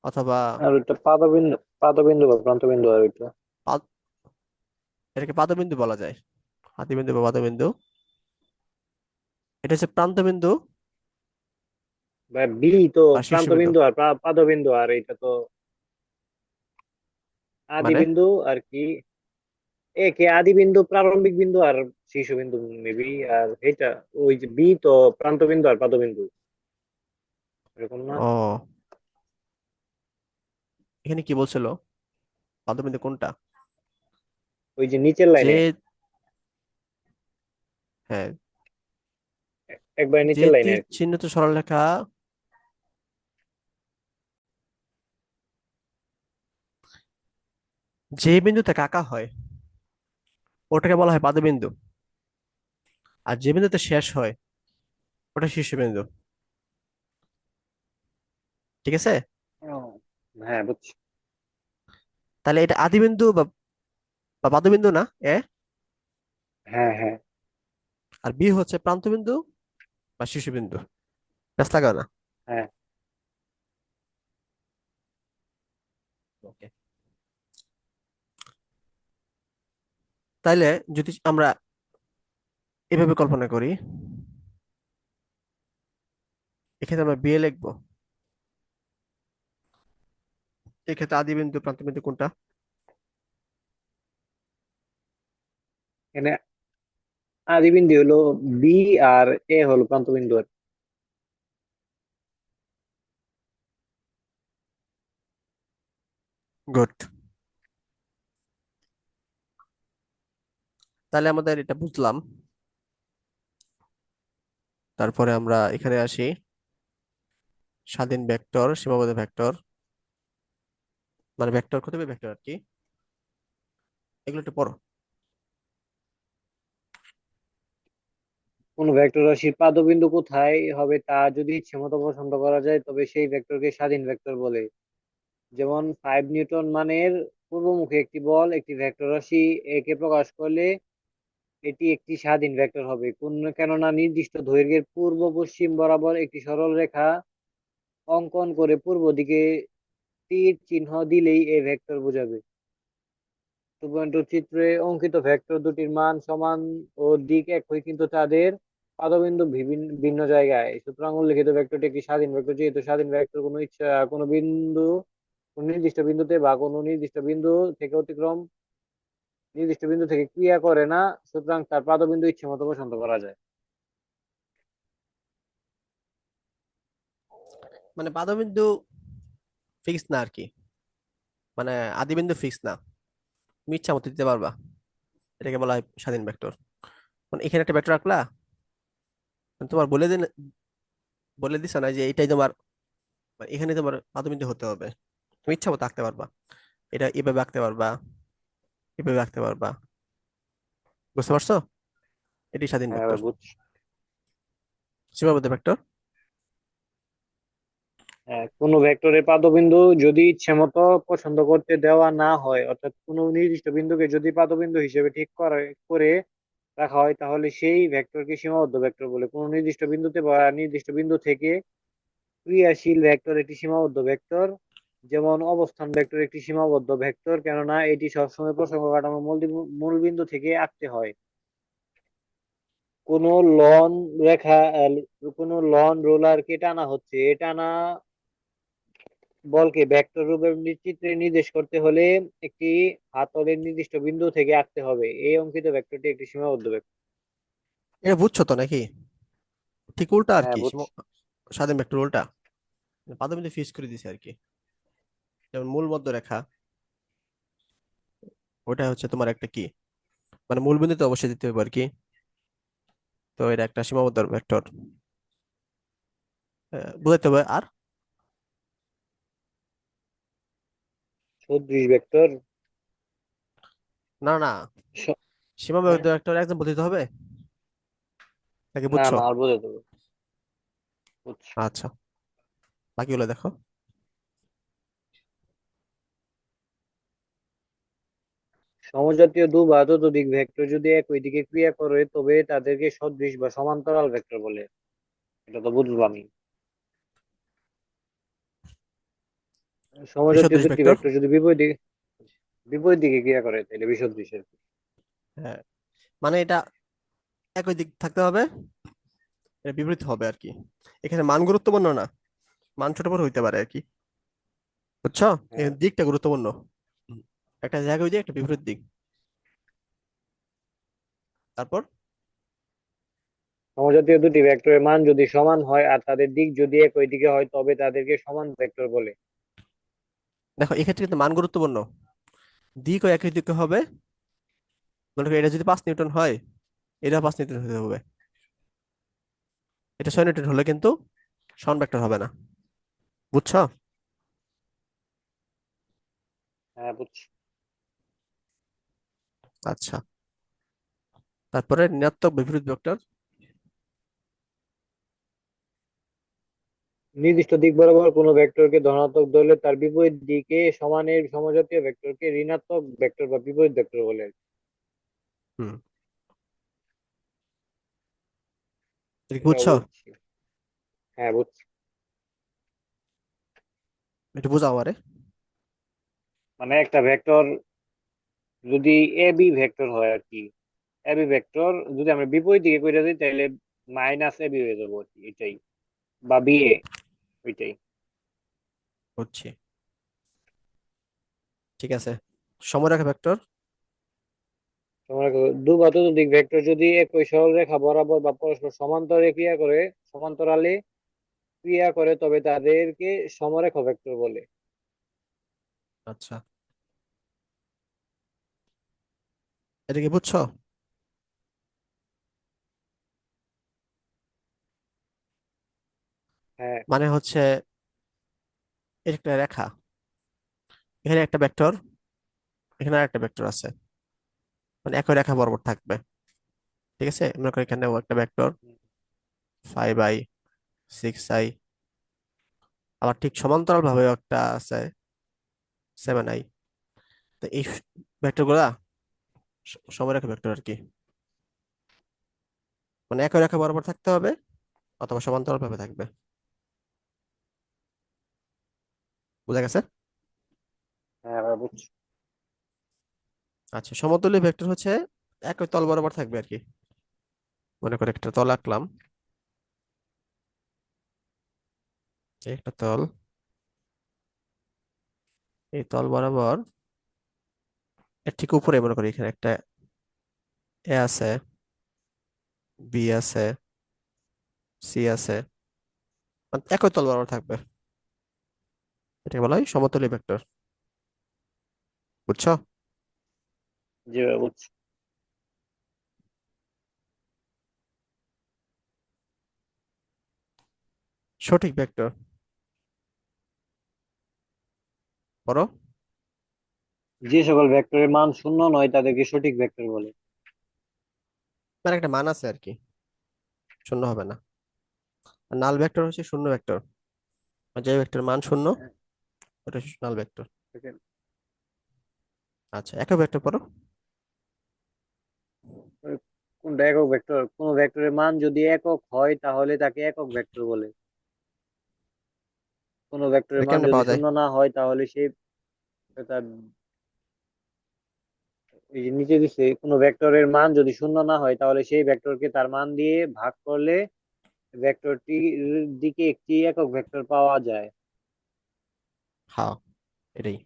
অথবা আর ওইটা পাদবিন্দু, পাদবিন্দু বা প্রান্তবিন্দু আর ওইটা। পা- এটাকে পাদবিন্দু বলা যায়। আদি বিন্দু বা পাদবিন্দু। এটা হচ্ছে প্রান্ত বিন্দু বি তো বা শীর্ষবিন্দু। প্রান্তবিন্দু আর পাদবিন্দু, আর এটা তো আদি মানে বিন্দু আর কি। এ কে আদি বিন্দু, প্রারম্ভিক বিন্দু আর শীর্ষবিন্দু মেবি। আর এটা ওই যে বি তো প্রান্তবিন্দু আর পাদবিন্দু, এরকম না? ও, এখানে কি বলছিল, পাদবিন্দু কোনটা? ওই যে নিচের যে, লাইনে, হ্যাঁ, একবার যে নিচের লাইনে তীর আর কি। চিহ্নিত সরলরেখা যে বিন্দুতে কাকা হয় ওটাকে বলা হয় পাদবিন্দু। আর যে বিন্দুতে শেষ হয় ওটা শীর্ষবিন্দু। ঠিক আছে। ও, হ্যাঁ বুঝছি। তাহলে এটা আদি বিন্দু বা বা পাদবিন্দু না এ। হ্যাঁ, হ্যাঁ, আর বি হচ্ছে প্রান্তবিন্দু বা শীর্ষবিন্দু। ব্যাস লাগাও না। হ্যাঁ। ওকে। তাইলে যদি আমরা এভাবে কল্পনা করি, এক্ষেত্রে আমরা বি এ লিখবো। এক্ষেত্রে আদি বিন্দু প্রান্তবিন্দু কোনটা? এখানে আদি বিন্দু হলো বি, আর এ হলো প্রান্তবিন্দু আর কি। গুড। তাহলে আমাদের এটা বুঝলাম। তারপরে আমরা এখানে আসি, স্বাধীন ভেক্টর, সীমাবদ্ধ ভেক্টর, মানে ভেক্টর ক্ষেত্রে ভেক্টর আর কি, এগুলো একটু পড়ো। কোন ভেক্টর রাশির পাদবিন্দু কোথায় হবে তা যদি ইচ্ছে মতো পছন্দ করা যায় তবে সেই ভেক্টরকে স্বাধীন ভেক্টর বলে। যেমন 5 নিউটন মানের পূর্বমুখী একটি বল একটি ভেক্টর রাশি একে প্রকাশ করলে এটি একটি স্বাধীন ভেক্টর হবে কেননা নির্দিষ্ট দৈর্ঘ্যের পূর্ব পশ্চিম বরাবর একটি সরল রেখা অঙ্কন করে পূর্ব দিকে তীর চিহ্ন দিলেই এই ভেক্টর বোঝাবে। 2.2 চিত্রে অঙ্কিত ভেক্টর দুটির মান সমান ও দিক একই কিন্তু তাদের পাদবিন্দু ভিন্ন ভিন্ন জায়গায়, সুতরাং উল্লেখিত ভেক্টরটি একটি স্বাধীন ভেক্টর। যেহেতু স্বাধীন ভেক্টর কোনো ইচ্ছা কোনো বিন্দু কোনো নির্দিষ্ট বিন্দুতে বা কোনো নির্দিষ্ট বিন্দু থেকে ক্রিয়া করে না, সুতরাং তার পাদবিন্দু ইচ্ছে মতো পছন্দ করা যায়। মানে পাদবিন্দু ফিক্স না আর কি, মানে আদিবিন্দু ফিক্স না, তুমি ইচ্ছা মতো দিতে পারবা, এটাকে বলা হয় স্বাধীন ভেক্টর। মানে এখানে একটা ভেক্টর রাখলা, মানে তোমার বলে দিছে না যে এটাই তোমার, মানে এখানে তোমার পাদবিন্দু হতে হবে, তুমি ইচ্ছা মতো আঁকতে পারবা, এটা এভাবে আঁকতে পারবা, এভাবে আঁকতে পারবা। বুঝতে পারছো? এটি স্বাধীন হ্যাঁ ভেক্টর, ভাই বুঝছি। সীমাবদ্ধ ভেক্টর। হ্যাঁ, কোনো ভেক্টরের পাদবিন্দু যদি ইচ্ছে মতো পছন্দ করতে দেওয়া না হয়, অর্থাৎ কোনো নির্দিষ্ট বিন্দুকে যদি পাদবিন্দু হিসেবে ঠিক করে রাখা হয় তাহলে সেই ভেক্টরকে সীমাবদ্ধ ভেক্টর বলে। কোনো নির্দিষ্ট বিন্দুতে বা নির্দিষ্ট বিন্দু থেকে ক্রিয়াশীল ভেক্টর একটি সীমাবদ্ধ ভেক্টর। যেমন অবস্থান ভেক্টর একটি সীমাবদ্ধ ভেক্টর কেননা এটি সবসময় প্রসঙ্গ কাঠামোর মূল বিন্দু থেকে আঁকতে হয়। কোনো লন রেখা কোনো লন রোলারকে টানা হচ্ছে, এ টানা বলকে ভেক্টর রূপে চিত্রে নির্দেশ করতে হলে একটি হাতলের নির্দিষ্ট বিন্দু থেকে আঁকতে হবে। এই অঙ্কিত ভেক্টরটি একটি সীমাবদ্ধ ভেক্টর। এটা বুঝছো তো নাকি? ঠিক উল্টা আর হ্যাঁ কি, বুঝছি। স্বাধীন ভেক্টর উল্টা, পাদবিন্দু ফিক্স করে দিছে আর কি। যেমন মূল মধ্য রেখা, ওটা হচ্ছে তোমার একটা কি, মানে মূল বিন্দুতে অবশ্যই দিতে হবে আর কি। তো এটা একটা সীমাবদ্ধ ভেক্টর, বুঝাইতে হবে আর। সদৃশ ভেক্টর। না না, স- হ্যাঁ, সীমাবদ্ধ ভেক্টর এক্সাম্পল দিতে হবে নাকি, না বুঝছো? না আর বোঝাতে হবে। বুঝছি। আচ্ছা, বাকিগুলো দেখো। সমজাতীয় দু বা ততোধিক ভেক্টর যদি একই দিকে ক্রিয়া করে তবে তাদেরকে সদৃশ বা সমান্তরাল ভেক্টর বলে। এটা তো বুঝলামই। সমজাতীয় বিসদৃশ দুটি ভেক্টর। ভেক্টর যদি বিপরীত দিকে ক্রিয়া করে তাহলে বিসদৃশের। হ্যাঁ, মানে এটা একই দিক থাকতে হবে, এটা বিপরীত হবে আর কি। এখানে মান গুরুত্বপূর্ণ না, মান ছোট বড় হইতে পারে আর কি, বুঝছো? হ্যাঁ, এখানে দিকটা গুরুত্বপূর্ণ। হুম। একটা জায়গা ওই দিক, একটা বিপরীত দিক। তারপর সমজাতীয় দুটি ভেক্টরের মান যদি সমান হয় আর তাদের দিক যদি একই দিকে হয় তবে তাদেরকে সমান ভেক্টর বলে। দেখো, এক্ষেত্রে কিন্তু মান গুরুত্বপূর্ণ, দিকও একই দিকে হবে। মনে করি এটা যদি 5 নিউটন হয়, এটা 5 নিউটন হতে হবে, এটা 6 নিউটন হলে কিন্তু সমান ভেক্টর হবে না, বুঝছো? হ্যাঁ বুঝছি। আচ্ছা, তারপরে ঋণাত্মক বিপরীত ভেক্টর। নির্দিষ্ট দিক বরাবর কোনো ভেক্টরকে ধনাত্মক ধরলে তার বিপরীত দিকে সমানের সমজাতীয় ভেক্টরকে ঋণাত্মক ভেক্টর বা বিপরীত ভেক্টর বলে। হুম, এটা কি এটাও বুঝছো? বুঝছি। হ্যাঁ বুঝছি। একটু বুঝাও আমারে। মানে একটা ভেক্টর যদি এ বি ভেক্টর হয় আর কি, এ বি ভেক্টর যদি আমরা বিপরীত দিকে করে দিই তাহলে মাইনাস এ বি হয়ে যাবো আর কি, এটাই, বা বি এ, ওইটাই। বুঝছি, ঠিক আছে। সমরেখা ভেক্টর। তোমরা দু বা ততোধিক ভেক্টর যদি একই সরলরেখা বরাবর বা পরস্পর সমান্তরালে ক্রিয়া করে তবে তাদেরকে সমরেখা ভেক্টর বলে। আচ্ছা, এটা কি বুঝছো? হ্যাঁ। মানে হচ্ছে এটা একটা রেখা, এখানে একটা ভেক্টর, এখানে আরেকটা ভেক্টর আছে, মানে একই রেখা বরাবর থাকবে। ঠিক আছে, মনে করি এখানে একটা ভেক্টর 5i 6i, আবার ঠিক সমান্তরাল ভাবে একটা আছে 7i। তো এই ভেক্টর গুলা সমরেখা ভেক্টর আর কি, মানে একই রেখা বরাবর থাকতে হবে অথবা সমান্তরাল ভাবে থাকবে। বুঝা গেছে? হ্যাঁ ভাই বুঝছি। আচ্ছা, সমতুল্য ভেক্টর হচ্ছে একই তল বরাবর থাকবে আর কি। মনে করে একটা তল আঁকলাম, এই একটা তল, এই তল বরাবর এর ঠিক উপরে মনে করি এখানে একটা এ আছে, বি আছে, সি আছে, মানে একই তল বরাবর থাকবে। এটাকে বলা হয় সমতুল্য ভেক্টর। বুঝছো? জি ভাই বুঝছি। সঠিক ভেক্টর বড়, যে সকল ভেক্টরের মান শূন্য নয় তাদেরকে সঠিক ভেক্টর বলে। মানে একটা মান আছে আর কি, শূন্য হবে না। আর নাল ভেক্টর হচ্ছে শূন্য ভেক্টর, আর যে ভেক্টর মান শূন্য হ্যাঁ, ওটা হচ্ছে নাল ভেক্টর। দেখেন, আচ্ছা, একক ভেক্টর পড়ো। ওই কোনটা একক ভেক্টর? কোন ভেক্টরের মান যদি একক হয় তাহলে তাকে একক ভেক্টর বলে। কোন ভেক্টরের এটা মান কেমনে যদি পাওয়া যায়? শূন্য না হয় তাহলে সে তার, এই যে নিচে দিচ্ছে, কোন ভেক্টরের মান যদি শূন্য না হয় তাহলে সেই ভেক্টরকে তার মান দিয়ে ভাগ করলে ভেক্টরটির দিকে একটি একক ভেক্টর পাওয়া যায়। হ্যাঁ, এটাই।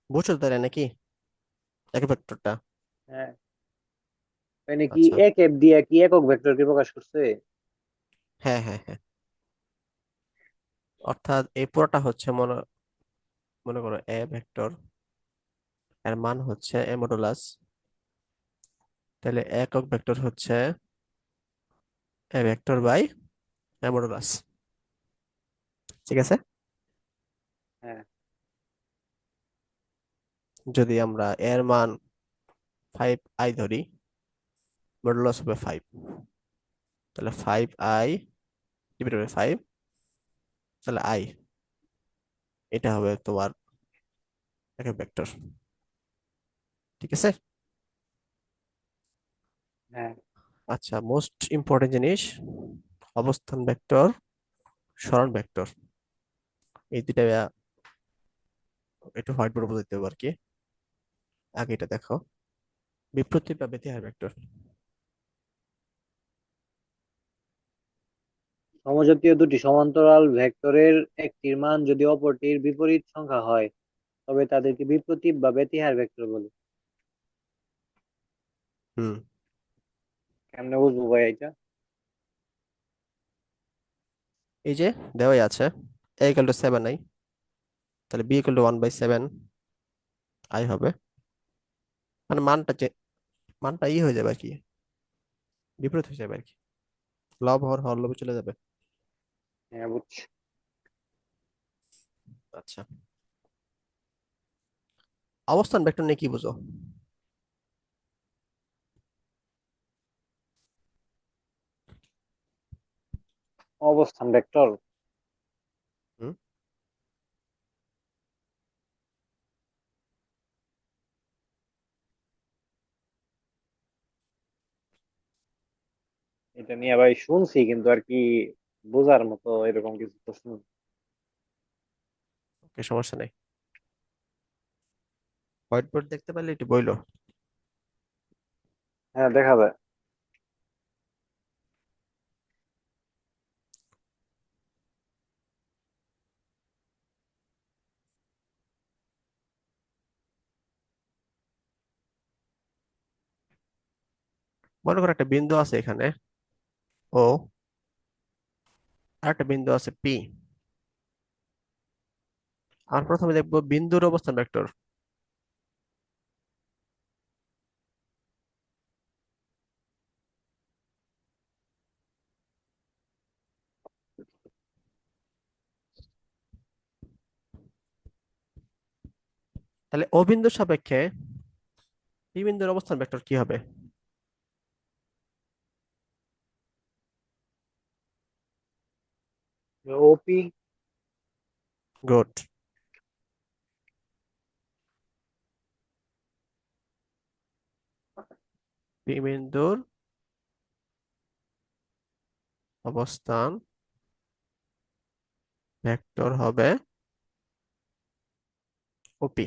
বুঝছো তো তাহলে নাকি একক ভেক্টরটা? হ্যাঁ, মানে কি আচ্ছা, এক এফ দিয়ে কি একক ভেক্টরকে প্রকাশ করছে? হ্যাঁ হ্যাঁ হ্যাঁ, অর্থাৎ এই পুরোটা হচ্ছে মনে মনে করো এ ভেক্টর, এর মান হচ্ছে এ মডুলাস, তাহলে একক ভেক্টর হচ্ছে A vector by A modulus. ঠিক আছে, হ্যাঁ, যদি আমরা এর মান 5i ধরি, মডুলাস হবে 5, তাহলে 5i ডিভাইডেড বাই 5, তাহলে i, এটা হবে তোমার একক ভেক্টর। ঠিক আছে। হ্যাঁ। আচ্ছা, মোস্ট ইম্পর্টেন্ট জিনিস, অবস্থান ভেক্টর, সরণ ভেক্টর, এই দুইটা একটু হোয়াইট বোর্ডে বোঝাতে হবে আর কি। আগে এটা দেখো, বিপরীত বা ব্যতিহার ভেক্টর। সমজাতীয় দুটি সমান্তরাল ভেক্টরের একটির মান যদি অপরটির বিপরীত সংখ্যা হয় তবে তাদেরকে বিপ্রতীপ বা ব্যতিহার ভেক্টর বলে। হুম, কেমনে বুঝবো ভাই এটা? এই যে দেওয়াই আছে, a ইকুয়াল টু 7i, তাহলে b ইকুয়াল টু 1/7 i হবে, মানে মানটা হয়ে যাবে আর কি, বিপরীত হয়ে যাবে আর কি, লব হর হর লবে চলে যাবে। হ্যাঁ বুঝছি। আচ্ছা, অবস্থান ভেক্টর নিয়ে কি বুঝো? অবস্থান ভেক্টর, হুম, এটা নিয়ে ভাই শুনছি কিন্তু আর কি বোঝার মতো এরকম কিছু প্রশ্ন। ওকে, সমস্যা নেই, হোয়াইট বোর্ড দেখতে পারলে একটু বইলো। হ্যাঁ দেখা যায়। মনে করো একটা বিন্দু আছে এখানে ও, আর একটা বিন্দু আছে পি। আর প্রথমে দেখবো বিন্দুর অবস্থান ভেক্টর। তাহলে ও বিন্দুর সাপেক্ষে পি বিন্দুর অবস্থান ভেক্টর কি হবে? ওপি। গুড। পি বিন্দুর অবস্থান ভেক্টর হবে ওপি।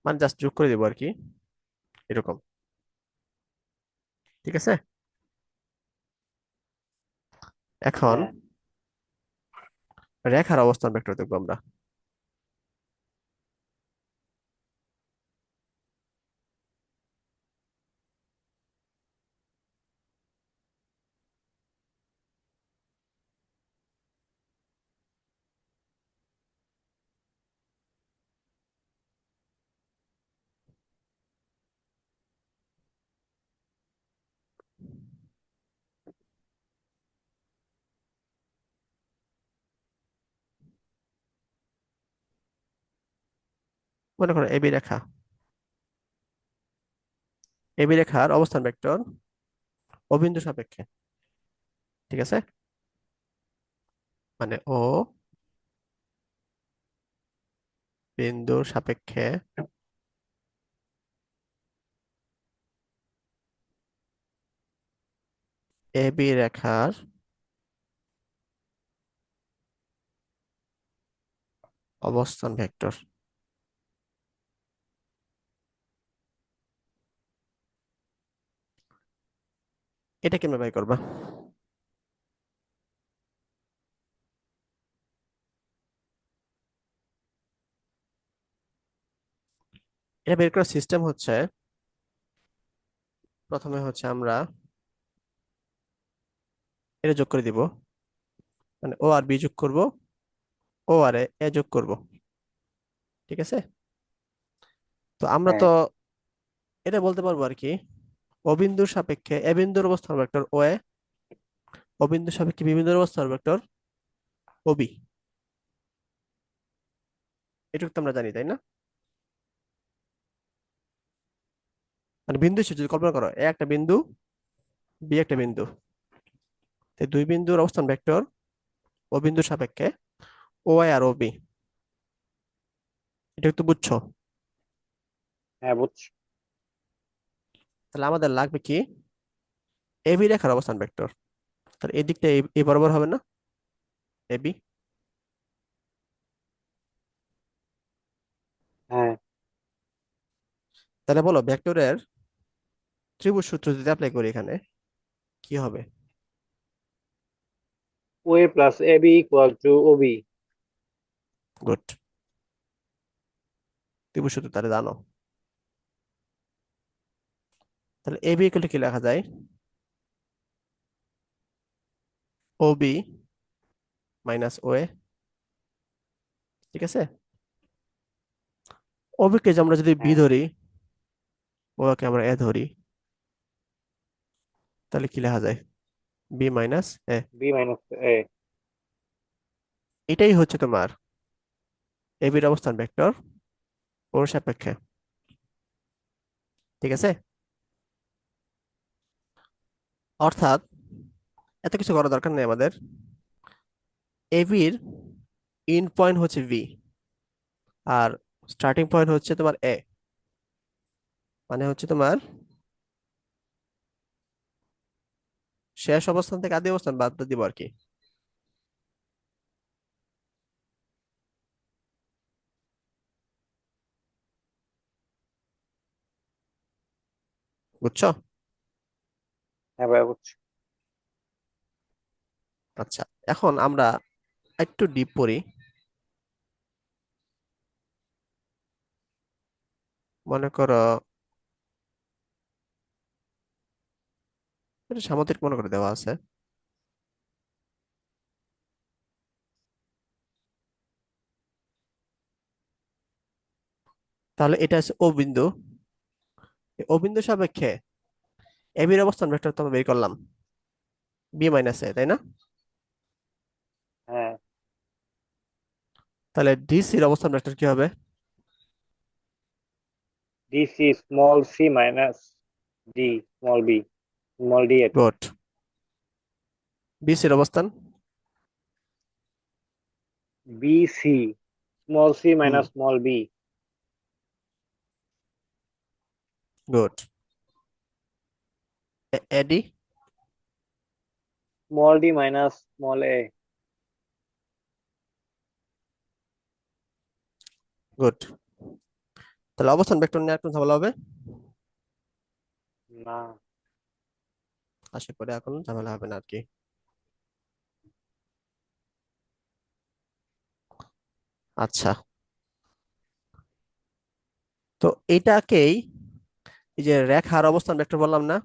মানে জাস্ট যোগ করে দেবো আর কি, এরকম। ঠিক আছে। এখন হ্যাঁ রেখার অবস্থান ভেক্টর দেখবো আমরা। মনে করো এবি রেখা, এবি রেখার অবস্থান ভেক্টর ও বিন্দু সাপেক্ষে। ঠিক আছে, মানে ও বিন্দুর সাপেক্ষে এবি রেখার অবস্থান ভেক্টর। এটা কেমনে বাই করবা? এটা বের করার সিস্টেম হচ্ছে, প্রথমে হচ্ছে আমরা এটা যোগ করে দিব, মানে ও আর বি যোগ করব, ও আর এ যোগ করব। ঠিক আছে। তো আমরা হ্যাঁ। তো এটা বলতে পারবো আর কি, ও বিন্দুর সাপেক্ষে এ বিন্দুর অবস্থান ভেক্টর ও এ, ও বিন্দুর সাপেক্ষে বি বিন্দুর অবস্থান ভেক্টর ও বি। এটুকু তো আমরা জানি, তাই না? মানে বিন্দু হিসেবে যদি কল্পনা করো, এ একটা বিন্দু, বি একটা বিন্দু, এই দুই বিন্দুর অবস্থান ভেক্টর ও বিন্দুর সাপেক্ষে ও আই আর ও বি। এটা একটু বুঝছো? হ্যাঁ বুঝছি। তাহলে আমাদের লাগবে কি, এ বি রেখার অবস্থান ভেক্টর। তাহলে এই দিকটা এই বরাবর হবে না, এ বি। হ্যাঁ। তাহলে বলো ভেক্টরের ত্রিভুজ সূত্র যদি অ্যাপ্লাই করি এখানে কি হবে? O A plus A B equal to O B. Good. ত্রিভুজ সূত্র তাহলে জানো। তাহলে এ বি ইকুয়াল কি লেখা যায়? ও বি মাইনাস ও এ। ঠিক আছে। ও বি কে যে আমরা যদি বি হ্যাঁ। ধরি, ও কে আমরা এ ধরি, তাহলে কি লেখা যায়? বি মাইনাস এ। বি মাইনাস এ। এটাই হচ্ছে তোমার এ বির অবস্থান ভেক্টর ওর সাপেক্ষে। ঠিক আছে। অর্থাৎ এত কিছু করার দরকার নেই আমাদের। এ বির ইন পয়েন্ট হচ্ছে ভি, আর স্টার্টিং পয়েন্ট হচ্ছে তোমার এ। মানে হচ্ছে তোমার শেষ অবস্থান থেকে আদি অবস্থান বাদ দিয়ে দিব আর কি। বুঝছো? হ্যাঁ ভাই বুঝছি। আচ্ছা, এখন আমরা একটু ডিপ পড়ি। মনে করো এটা সামুদ্রিক মনে করে দেওয়া আছে। তাহলে এটা আছে ও বিন্দু। এই ও বিন্দু সাপেক্ষে এ বির অবস্থান ভেক্টর তো আমরা বের করলাম, বি মাইনাস এ, তাই না? হ্যাঁ। তাহলে ডিসির অবস্থান ভেক্টর কি হবে? DC small c minus D small b, small d আর কি। গুড। বিসির অবস্থান? বিসি স্মল সি হুম। Minus small b, good. AD? Small d minus small a. Good. তাহলে অবস্থান ভেক্টর নিয়ে একটু ঝামেলা হবে। না। আশা করি এখন ঝামেলা হবে না আর কি। আচ্ছা, তো এইটাকেই, এই যে রেখার অবস্থান ভেক্টর বললাম না,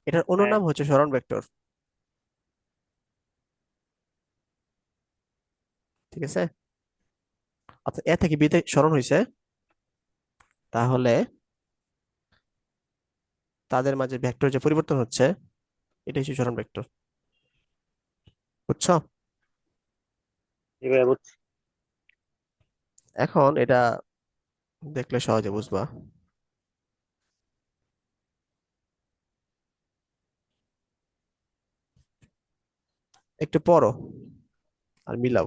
এটার অন্য হ্যাঁ। নাম হচ্ছে সরণ ভেক্টর। ঠিক আছে। আচ্ছা, এ থেকে বি তে সরণ হয়েছে, তাহলে তাদের মাঝে ভেক্টর যে পরিবর্তন হচ্ছে, এটা হচ্ছে সরণ ভেক্টর। বুঝছো? এবার বুঝছি। এখন এটা দেখলে সহজে বুঝবা। একটু পড়ো আর মিলাও।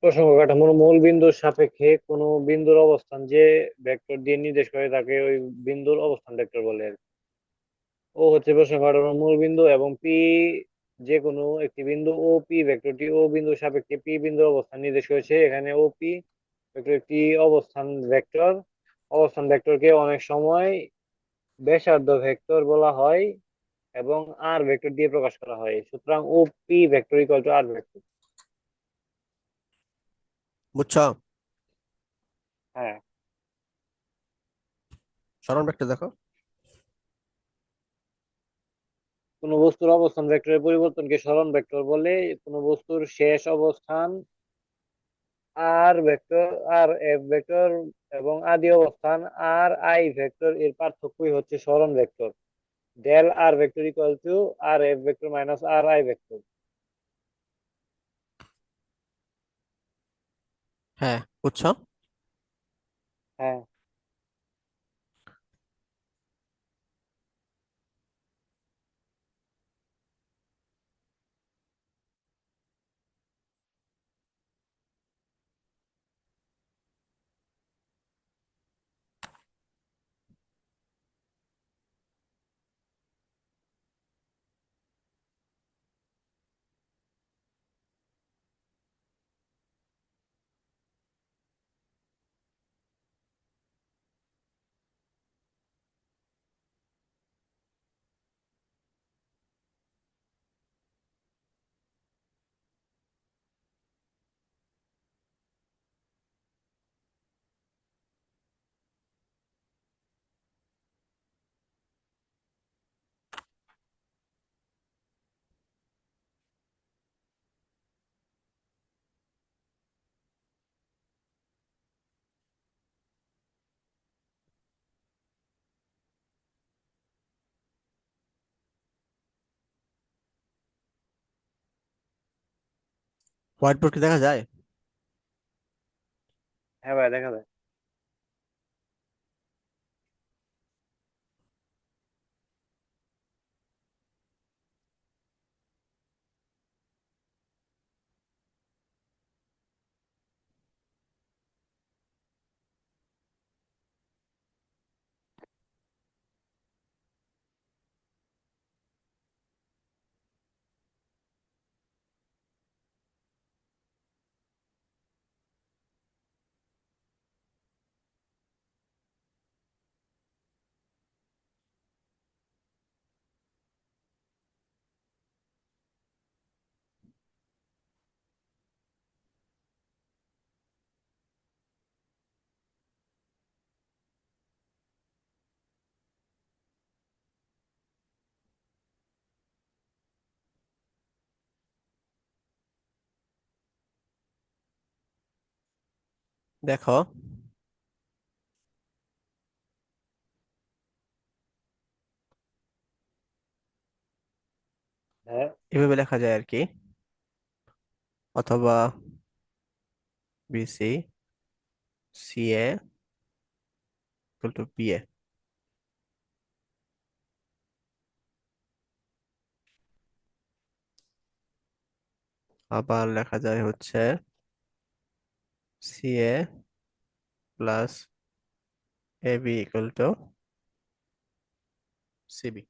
প্রসঙ্গ কাঠামোর মূল বিন্দুর সাপেক্ষে কোনো বিন্দুর অবস্থান যে ভেক্টর দিয়ে নির্দেশ করে তাকে ওই বিন্দুর অবস্থান ভেক্টর বলে আর কি। ও হচ্ছে প্রসঙ্গ কাঠামোর মূল বিন্দু এবং পি যে কোনো একটি বিন্দু ও পি ভেক্টরটি ও বিন্দুর সাপেক্ষে পি বিন্দুর অবস্থান নির্দেশ করেছে। এখানে ও পি ভেক্টর একটি অবস্থান ভেক্টর। অবস্থান ভেক্টরকে অনেক সময় ব্যাসার্ধ ভেক্টর বলা হয় এবং আর ভেক্টর দিয়ে প্রকাশ করা হয়। সুতরাং O P vector equal to R vector. বুঝছো? হ্যাঁ। সরণ ভেক্টর দেখো। কোনো বস্তুর অবস্থান ভেক্টরের পরিবর্তনকে সরণ ভেক্টর বলে। কোনো বস্তুর শেষ অবস্থান আর ভেক্টর, আর এফ ভেক্টর এবং আদি অবস্থান আর আই ভেক্টর এর পার্থক্যই হচ্ছে সরণ vector. Del R vector equal to R F vector minus R I vector. হ্যাঁ, বুঝছো? হ্যাঁ। হোয়াইট বোর্ড কি দেখা যায়? হ্যাঁ ভাই, দেখা যায়। দেখো, এভাবে লেখা যায় আর কি, অথবা BC CA equal to BA. আবার লেখা যায় হচ্ছে CA plus AB equal to CB.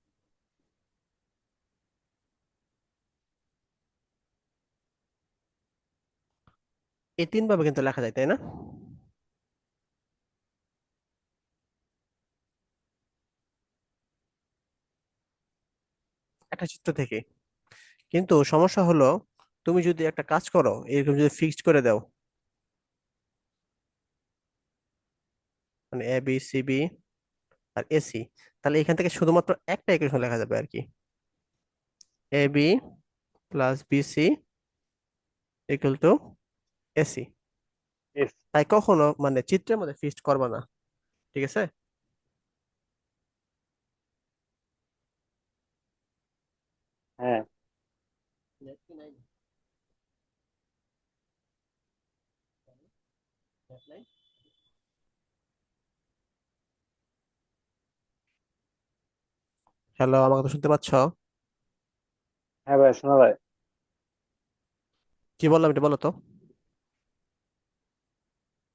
এই তিন ভাবে কিন্তু লেখা যায়, তাই না? একটা চিত্র থেকে। কিন্তু সমস্যা হলো, তুমি যদি একটা কাজ করো এরকম যদি ফিক্সড করে দাও, মানে A B C B R AC, তাহলে এখান থেকে শুধুমাত্র একটা ইকুয়েশন লেখা যাবে আর কি, A B plus BC equal to AC. এস। তাই কখনো মানে চিত্রের মধ্যে ফিক্সড করবে না, ঠিক আছে? হ্যাঁ। হ্যালো, আমাকে তো শুনতে পাচ্ছ? হ্যাঁ ভাই, শোনা যায়। কি বললাম এটা বলো তো।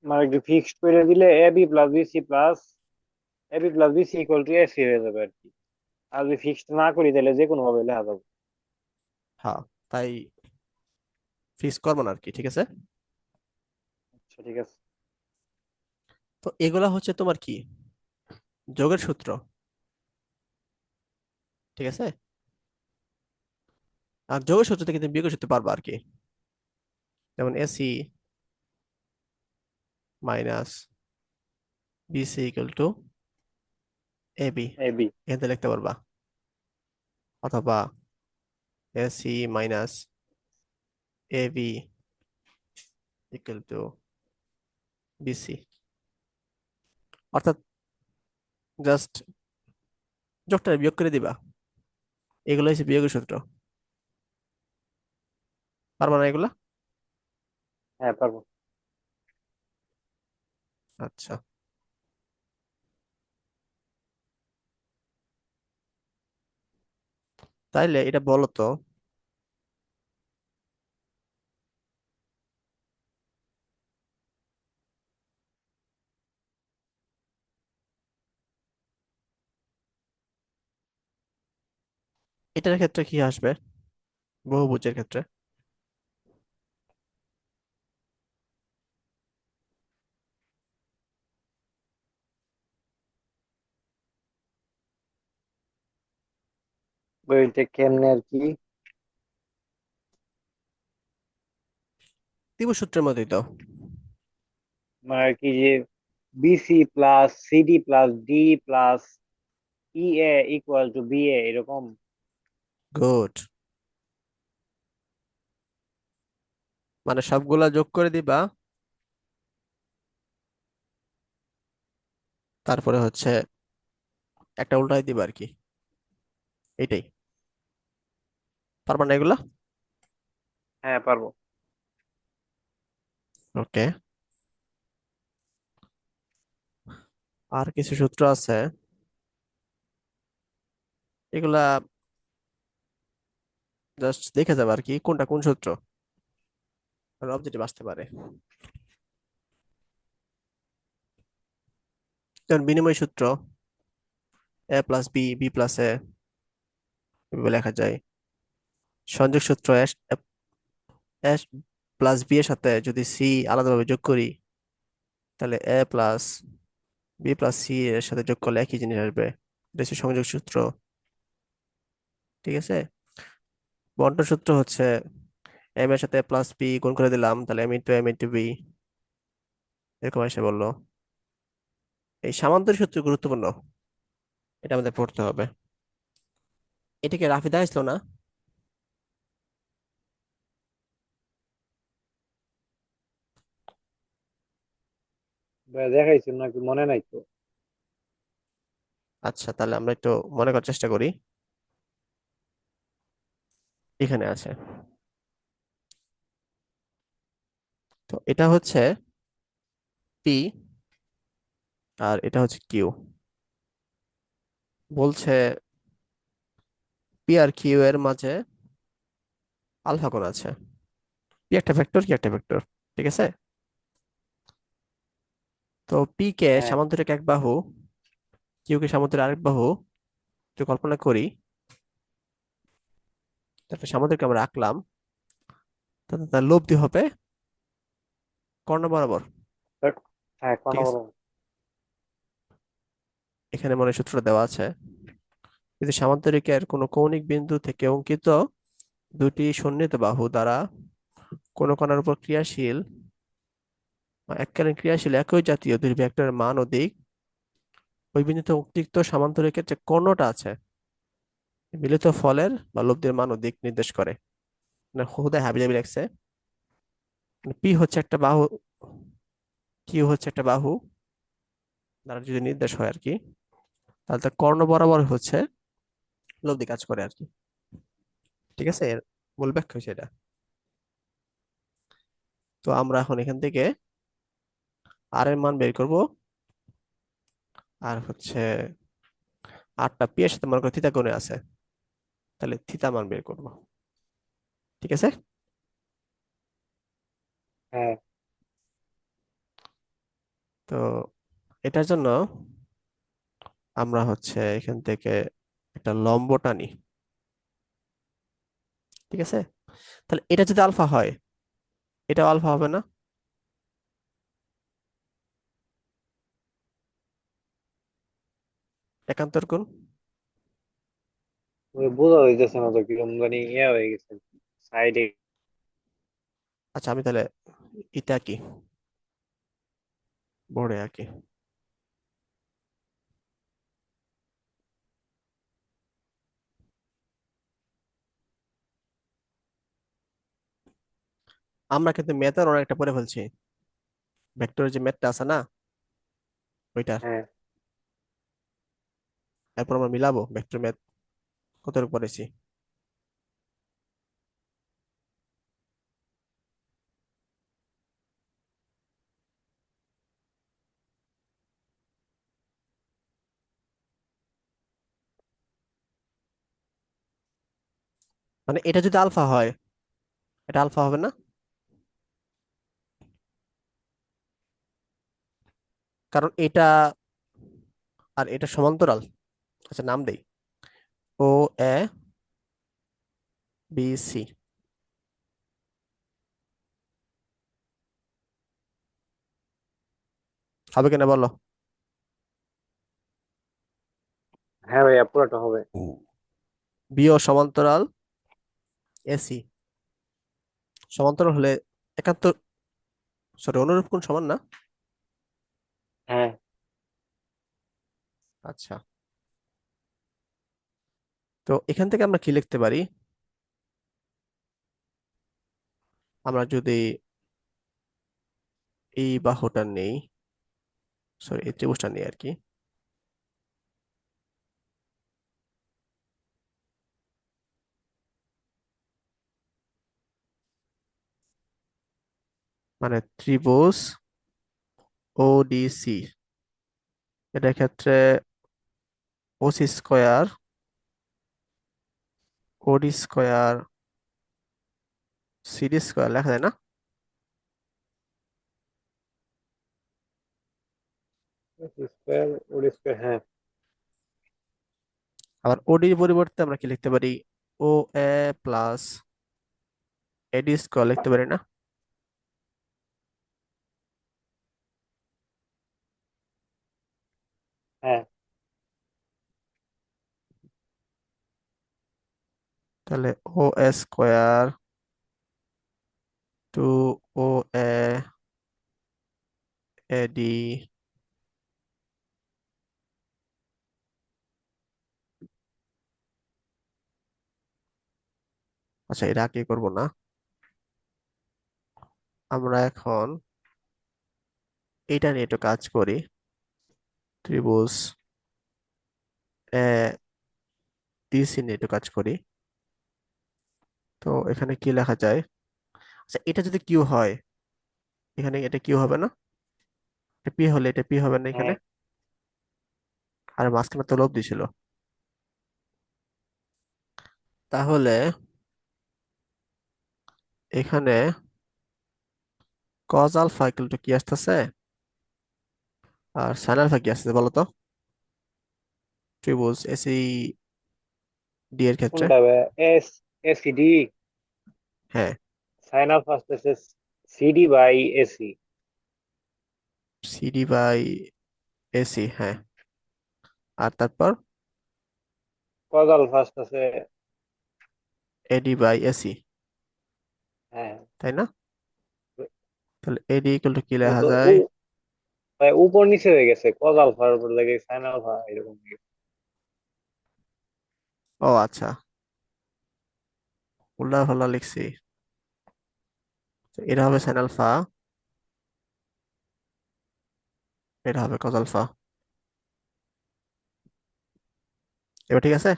মানে একটু ফিক্সড করে দিলে A B plus BC equal to AC হয়ে যাবে আর কি। আর যদি ফিক্সড না করি তাহলে যে কোনো ভাবে লেখা যাবে। হ্যাঁ, তাই ফিক্স করবো না আর কি, ঠিক আছে? আচ্ছা, ঠিক আছে। তো এগুলা হচ্ছে তোমার কি, যোগের সূত্র, ঠিক আছে? আর যোগের সূত্র থেকে তুমি বিয়োগের সূত্র পারবা আর কি, যেমন AC minus BC equal to AB, A B. এখান থেকে লিখতে পারবা। অথবা AC minus AB equal to BC. অর্থাৎ জাস্ট যোগটা বিয়োগ করে দিবা, এগুলো হচ্ছে বিয়োগের সূত্র। পারবা না এগুলা? হ্যাঁ, পারবো। আচ্ছা, তাইলে এটা বলো তো, এটার ক্ষেত্রে কি আসবে বহুভুজের ক্ষেত্রে? ওইটা কেমনে আর কি? ত্রিভুজ সূত্রের মতোই তো। মানে আর কি যে BC plus CD plus D plus E A equal to B A এরকম। গুড। মানে সবগুলা যোগ করে দিবা, তারপরে হচ্ছে একটা উল্টাই দিবা আর কি, এটাই। পারবা না এগুলা? হ্যাঁ, পারবো। ওকে। আর কিছু সূত্র আছে, এগুলা জাস্ট দেখে যাবে আর কি কোনটা কোন সূত্র, আর অবজেক্টিভ আসতে পারে। যেমন বিনিময় সূত্র, এ প্লাস বি বি প্লাস এ, এভাবে লেখা যায়। সংযোগ সূত্র, এস এস প্লাস বি এর সাথে যদি সি আলাদাভাবে যোগ করি, তাহলে এ প্লাস বি প্লাস সি এর সাথে যোগ করলে একই জিনিস আসবে। এটা হচ্ছে সংযোগ সূত্র, ঠিক আছে? বন্টন সূত্র হচ্ছে এম এর সাথে প্লাস বি গুণ করে দিলাম, তাহলে এম ইন্টু বি, এরকম এসে বললো। এই সামান্তরিক সূত্র গুরুত্বপূর্ণ, এটা আমাদের পড়তে হবে। এটাকে রাফি আসলো না? ভাই, দেখাইছেন নাকি মনে নাই তো? আচ্ছা, তাহলে আমরা একটু মনে করার চেষ্টা করি। এখানে আছে। তো এটা হচ্ছে পি, আর এটা হচ্ছে কিউ। বলছে পি আর কিউ এর মাঝে আলফা কোণ আছে। পি একটা ভেক্টর, কি একটা ভেক্টর, ঠিক আছে। তো পি কে হ্যাঁ সামান্তরিক এক বাহু, কিউ কে সামান্তরিক আরেক বাহু যদি কল্পনা করি, তারপরে সামান্তরিক আমরা রাখলাম, তাহলে তার লব্ধি হবে কর্ণ বরাবর। তা- হ্যাঁ কোন ঠিক আছে, বলো। এখানে মনে হয় সূত্রটা দেওয়া আছে। যদি সামান্তরিকের কোনো কৌণিক বিন্দু থেকে অঙ্কিত দুটি সন্নিহিত বাহু দ্বারা কোনো কণার উপর ক্রিয়াশীল বা এককালীন ক্রিয়াশীল একই জাতীয় দুই ভেক্টরের মান ও দিক ওই বিন্দুতে উক্তিক্ত সামান্তরিকের যে কর্ণটা আছে মিলিত ফলের বা লব্ধির মান ও দিক নির্দেশ করে। মানে হুদায় হাবিজাবি লাগছে। পি হচ্ছে একটা বাহু, কিউ হচ্ছে একটা বাহু দ্বারা যদি নির্দেশ হয় আর কি, তাহলে তার কর্ণ বরাবর হচ্ছে লব্ধি কাজ করে আর কি। ঠিক আছে, এর মূল ব্যাখ্যা হচ্ছে এটা। তো আমরা এখন এখান থেকে আর এর মান বের করব। আর হচ্ছে আটটা পি এর সাথে মনে করো থিতা কোণে আছে, তাহলে থিতা মান বের করব। ঠিক আছে। হ্যাঁ তো এটার জন্য আমরা হচ্ছে এখান থেকে একটা লম্ব টানি। ঠিক আছে, তাহলে এটা যদি আলফা হয়, এটাও আলফা হবে না? একান্তর কোণ। ওই বোঝা হইতেছে না তো, কিরকম জানি ইয়া হয়ে গেছে সাইডে। আচ্ছা, আমি তাহলে এটা কি বোর্ডে আঁকি। আমরা কিন্তু ম্যাথের অনেকটা পড়ে ফেলছি, ভেক্টরের যে ম্যাথটা আছে না ওইটার। হ্যাঁ এরপর আমরা মিলাবো ভেক্টর ম্যাথ কতটুকু পড়েছি। মানে এটা যদি আলফা হয়, এটা আলফা হবে না? কারণ এটা আর এটা সমান্তরাল। আচ্ছা, নাম দেই, ও এ বি সি। হবে কিনা বলো? হ্যাঁ ভাইয়া পুরোটা হবে। বিও সমান্তরাল এসি। সমান্তরাল হলে একাত্তর, সরি, অনুরূপ কোণ সমান না? হ্যাঁ আচ্ছা, তো এখান থেকে আমরা কি লিখতে পারি? আমরা যদি এই বাহুটা নেই, সরি এই ত্রিভুজটা নেই আর কি, মানে ত্রিভুজ ওডিসি, এটার ক্ষেত্রে ওসি স্কোয়ার, ওডি স্কোয়ার, সিডি স্কোয়ার লেখা যায় না? স্কোয়ার ওডি স্কোয়ার হ্যাঁ। আবার ওডির পরিবর্তে আমরা কি লিখতে পারি? ও এ প্লাস এডি স্কোয়ার লিখতে পারি না? হ্যাঁ তাহলে ও এ স্কোয়ার টু ও এ এডি, আচ্ছা এটা কি করব না, আমরা এখন এটা নিয়ে একটু কাজ করি। ত্রিভুজ এ ডিসি নিয়ে একটু কাজ করি। তো এখানে কি লেখা যায়? আচ্ছা, এটা যদি কিউ হয়, এখানে এটা কিউ হবে না? এটা পি হলে এটা পি হবে না এখানে? হ্যাঁ, আর মাঝখানে তো লব দিছিল। তাহলে এখানে কজ আলফা ইকুয়াল টু কি আসতেছে, আর সাইন আলফা কি আসতেছে বলো তো, ত্রিভুজ এসি ডি এর ক্ষেত্রে? কোনটা? S ACD. হ্যাঁ, সাইন আলফা আসতেছে CD by AC. CD by AC, হ্যাঁ। আর তারপর কজ আলফা আসতেছে। এডি বাই এসি, হ্যাঁ, তাই না? তাহলে এডি ইকুয়াল টু কি লেখা কিন্তু যায়? ভাই উপর নিচে হয়ে গেছে, কজ আলফার উপর লেগে সাইন আলফা এরকম হয়ে গেছে। ও আচ্ছা, উল্টা ফাল্টা লিখছি। তো এটা হবে সাইন আলফা, এটা হবে কজ আলফা। এবার ঠিক আছে?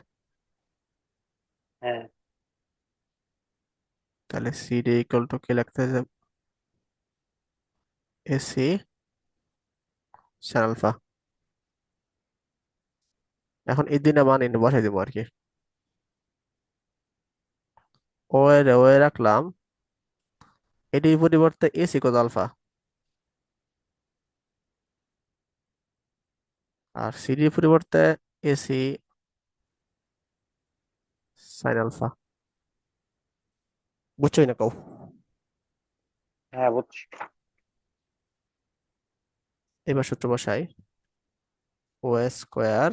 হ্যাঁ, তাহলে সিডি ইকুয়াল টু কি লিখতে হবে? AC sine alpha. এখন এই দিনে মান এনে বসাই দিব আর কি। ও এ রাখলাম, এটির পরিবর্তে এসি কজ আলফা, আর সিডির পরিবর্তে এসি সাইন আলফা। বুঝছোই না কও? হ্যাঁ বুঝছি। এবার সূত্র বসাই। ও স্কোয়ার,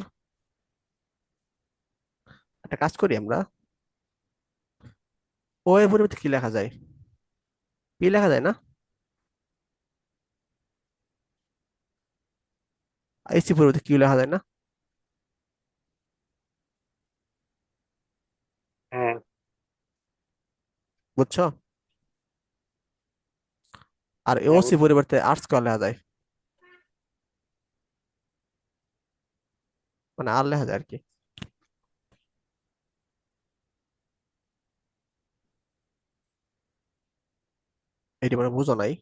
একটা কাজ করি আমরা, ও এর পরিবর্তে কি লেখা যায়? পি লেখা যায় না? এসি পরিবর্তে কিউ লেখা যায় না? হ্যাঁ, বুঝছো? আর হ্যাঁ ওসি বুঝছি। পরিবর্তে আর স্কোয়ার লেখা যায়, মানে আর লেখা যায় আর কি। এটি মানে বুঝো নাই?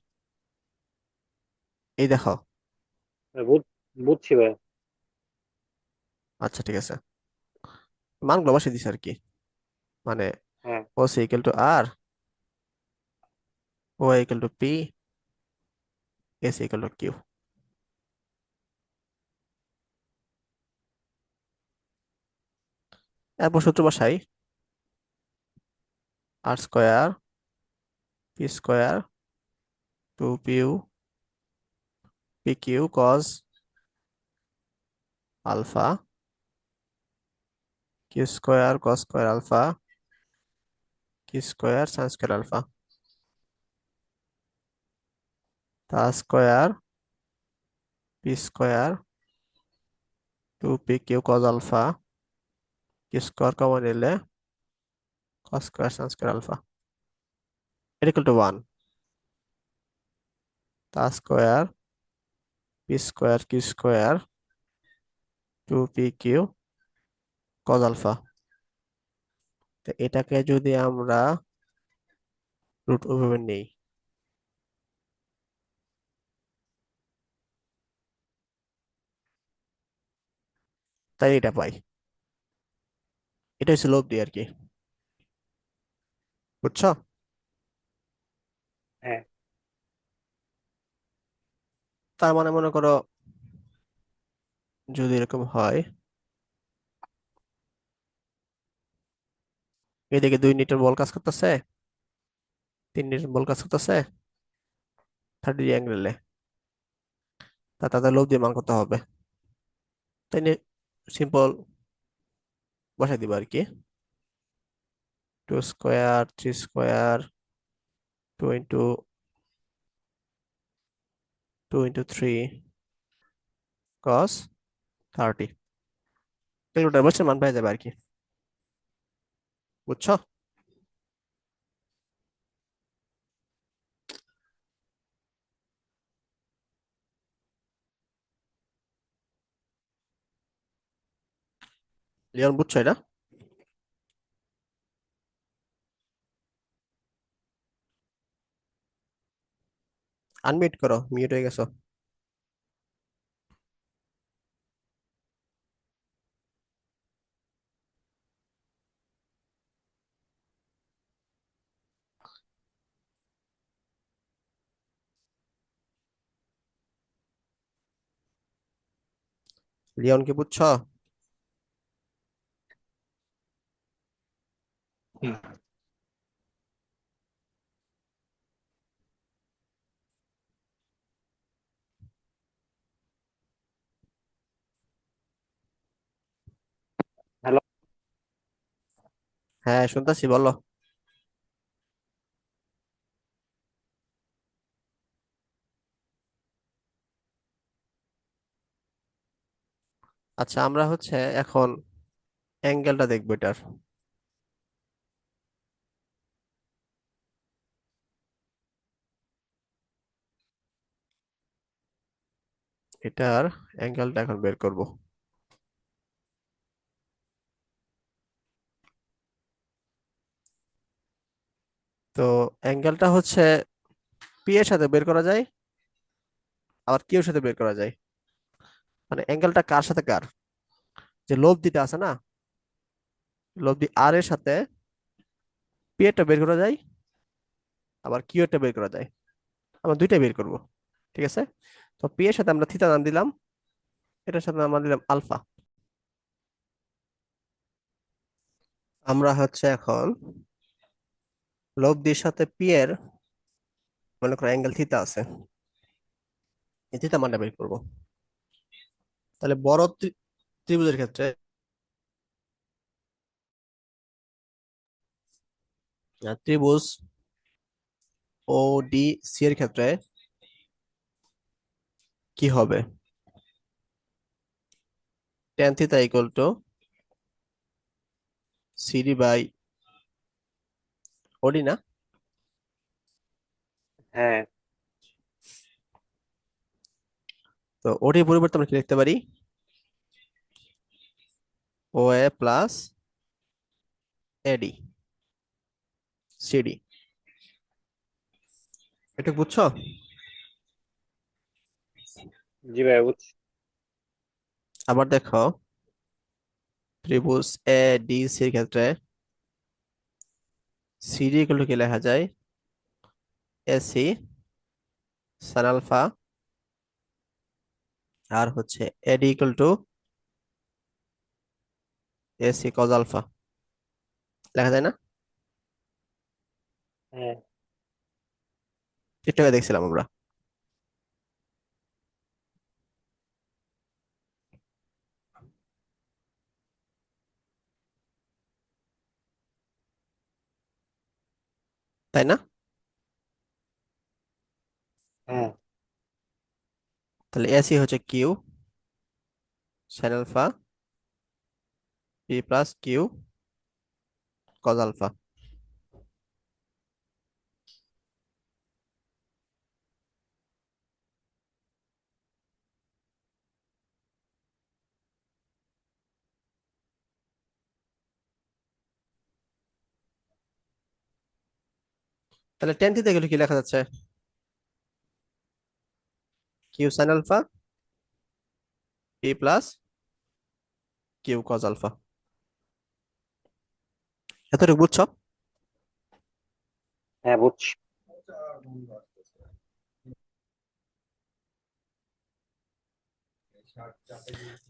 এই দেখো। বুঝছি ভাই। আচ্ছা ঠিক আছে, মানগুলো বসিয়ে দিছি আর কি। মানে হ্যাঁ, OC equal to R, O equal to P, AC equal to Q. এরপর সূত্র বসাই। R square P square two P P Q cos alpha, Q square cos square alpha, Q square sine square alpha, তা square P square two P Q cos alpha, Q square common নিলে cos square sine square alpha, এটা equal to one. তা square P square Q square two P Q cos alpha. তো এটাকে যদি আমরা root ওভাবে নেই, তাই এটা পাই। এটা হচ্ছে লব্ধি আর কি। বুঝছো? হ্যাঁ, তার মানে মনে করো, যদি এরকম হয়, এদিকে 2 নিউটন বল কাজ করতেছে, 3 নিউটন বল কাজ করতেছে 30 অ্যাঙ্গেলে, তা তাদের লব্ধি মান কত হবে? তাই নিয়ে সিম্পল বসাই দিব আর কি। 2 square 3 square 2 into 3 cos 30, calculator বসে মান পেয়ে যাবে আর কি। বুঝছো? লিওন বুঝছো এটা? আনমিউট করো, মিউট হয়ে গেছো। লিওন কি বুঝছো? হ্যালো। হ্যাঁ শুনতেছি, বলো। আচ্ছা, আমরা হচ্ছে এখন অ্যাঙ্গেলটা দেখবো এটার। এটার অ্যাঙ্গেলটা এখন বের করব। তো অ্যাঙ্গেলটা হচ্ছে পি এর সাথে বের করা যায়, আবার কিউ এর সাথে বের করা যায়। মানে অ্যাঙ্গেলটা কার সাথে কার, যে লব্ধিটা আছে না, লব্ধি আর এর সাথে পি এরটা বের করা যায়, আবার কিউ এরটা বের করা যায়। আমরা দুইটাই বের করব, ঠিক আছে? তো পি এর সাথে আমরা থিটা নাম দিলাম, এটার সাথে আমরা দিলাম আলফা। আমরা হচ্ছে এখন লব্ধির সাথে পি এর, মনে করো অ্যাঙ্গেল থিটা আছে, এই থিটা মানটা বের করব। তাহলে বড় ত্রিভুজের ক্ষেত্রে ত্রিভুজ ও ডি সি এর ক্ষেত্রে কি হবে? Tan theta equal to CD by OD না? হ্যাঁ। তো ওডির পরিবর্তে আমরা কি লিখতে পারি? ও এ প্লাস এডি সিডি। এটা বুঝছো? জি ভাই, বুঝছি। আবার দেখো, ত্রিভুজ এ ডি সি এর ক্ষেত্রে সিডি ইকুয়াল টু কি লেখা যায়? এসি সান আলফা, আর হচ্ছে AD equal to AC cos alpha. লেখা যায় না? হ্যাঁ। একটু আগে দেখছিলাম আমরা। তাই না? হ্যাঁ। তাহলে এসি হচ্ছে Q sine alpha P plus Q cos alpha. তাহলে টেন থিটা গেলে কি লেখা যাচ্ছে? Q sine alpha P plus Q cos alpha. এতটুকু বুঝছো? হ্যাঁ, বুঝছি।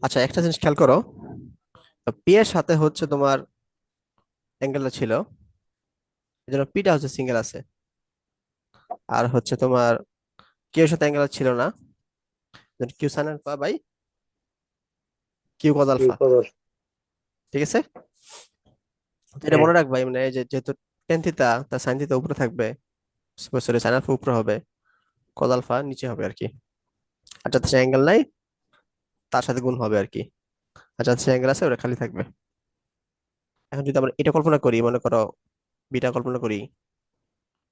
আচ্ছা, একটা জিনিস খেয়াল করো, পি এর সাথে হচ্ছে তোমার অ্যাঙ্গেলটা ছিল, এই জন্য পিটা হচ্ছে সিঙ্গেল আছে। আর হচ্ছে তোমার কিউ এর সাথে অ্যাঙ্গেল ছিল না, Q sine alpha by Q cos কি আলফা। খবর? ঠিক আছে? তো এটা হ্যাঁ। মনে রাখবা, মানে এই যে যেহেতু টেন থিটা, তার সাইন থিটা উপরে থাকবে, সরি সাইন আলফা উপরে হবে, কজ আলফা নিচে হবে আর কি। আর যাতে সে অ্যাঙ্গেল নাই তার সাথে গুণ হবে আর কি। আর যাতে সে অ্যাঙ্গেল আছে ওটা খালি থাকবে। এখন যদি আমরা এটা কল্পনা করি, মনে করো বিটা কল্পনা করি,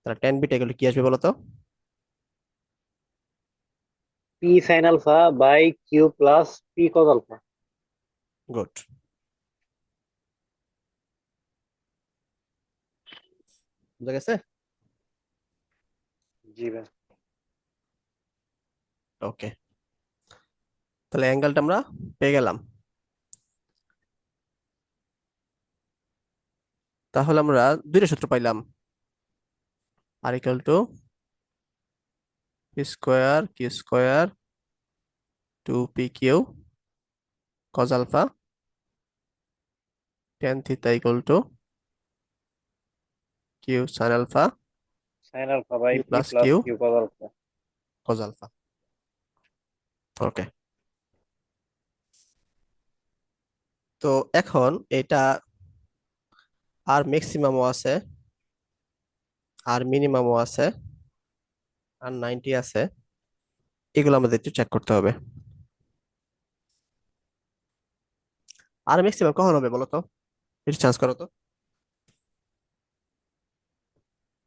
তাহলে টেন বিটা এগুলো কি আসবে বলো তো? P sine alpha by Q plus P cos alpha. Good. বুঝা গেছে? জি ভাই। ওকে, তাহলে অ্যাঙ্গেলটা আমরা পেয়ে গেলাম। তাহলে আমরা দুইটা সূত্র পাইলাম, R equal to P square Q square 2 pq cos alpha tan theta equal to Q sine alpha sine alpha by P P plus plus Q Q cos alpha. Cos alpha. Okay, তো এখন এটা আর ম্যাক্সিমামও আছে, আর মিনিমামও আছে, আর 90 আছে, এগুলো আমাদের একটু check করতে হবে। আর ম্যাক্সিমাম কখন হবে বলো তো, একটু চান্স করো তো।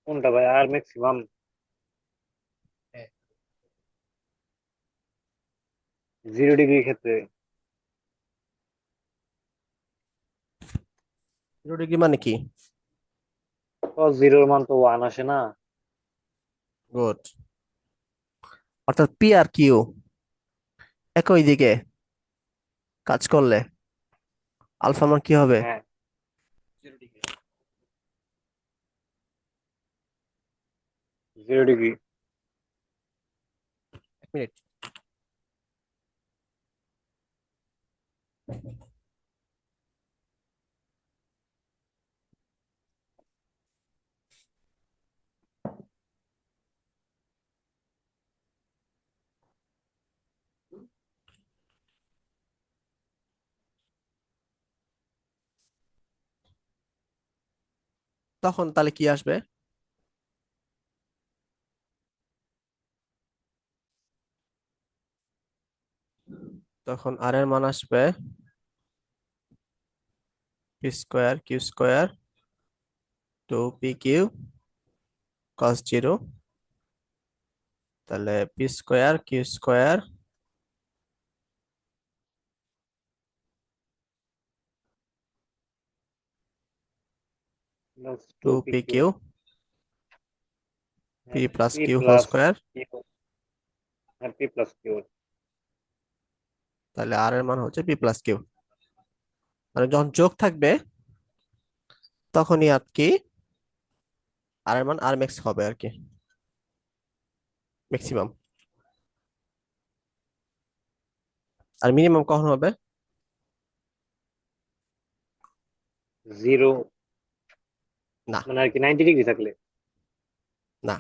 কোনটা ভাই আর ম্যাক্সিমাম? হ্যাঁ। 0 ডিগ্রি ক্ষেত্রে। 0 ডিগ্রি মানে কি? কজ জিরোর মান তো 1 আসে না। গুড, অর্থাৎ পি আর কিউ একই দিকে কাজ করলে আলফা মান কি হবে? হ্যাঁ, 0 ডিগ্রি। 0 ডিগ্রি। 1 মিনিট। তখন তাহলে কি আসবে? তখন আর এর মান আসবে P square Q square 2 pq cos zero, তাহলে P square Q square two two P P Q. Q P হ্যাঁ, plus P Q whole plus square. Q. হ্যাঁ, পি প্লাস কিউ। তাহলে আর এর মান হচ্ছে পি প্লাস কিউ, মানে যখন যোগ থাকবে তখনই আর কি আর এর মান আর ম্যাক্স হবে আর কি, ম্যাক্সিমাম। আর মিনিমাম কখন হবে? জিরো না, মানে আর কি 90 ডিগ্রি থাকলে। না।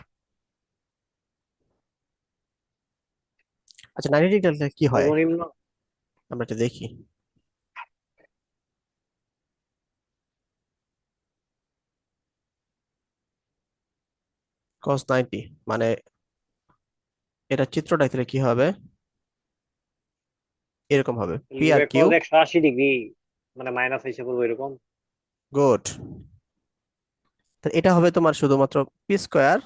আচ্ছা 90 ডিগ্রি কি হয় সর্বনিম্ন। আমরা এটা দেখি। cos 90 মানে এটা চিত্রটা তাহলে কি হবে, এরকম হবে P R Q. Cause 180 degree, মানে মাইনাস হিসেবে বলবো এরকম। গুড, এটা হবে তোমার শুধুমাত্র পি স্কোয়ার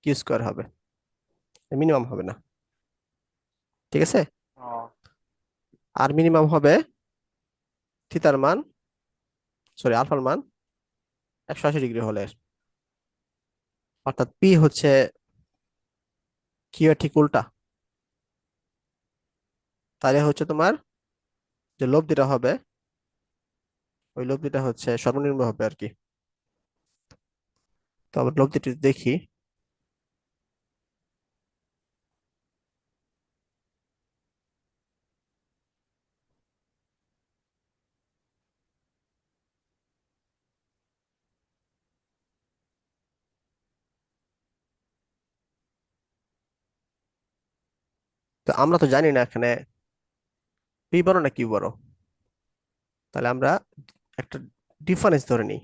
কিউ স্কোয়ার হবে, মিনিমাম হবে না, ঠিক আছে। ও, আর মিনিমাম হবে থিতার মান, সরি আলফার মান 180 ডিগ্রি হলে, অর্থাৎ পি হচ্ছে কিউ এর ঠিক উল্টা। তাহলে হচ্ছে তোমার যে লব্ধিটা হবে, ওই লব্ধিটা হচ্ছে সর্বনিম্ন হবে আর কি। তো আবার লব্ধিটি দেখি। তো আমরা তো জানি না এখানে পি বড় না কিউ বড়, তাহলে আমরা একটা ডিফারেন্স ধরে নিই,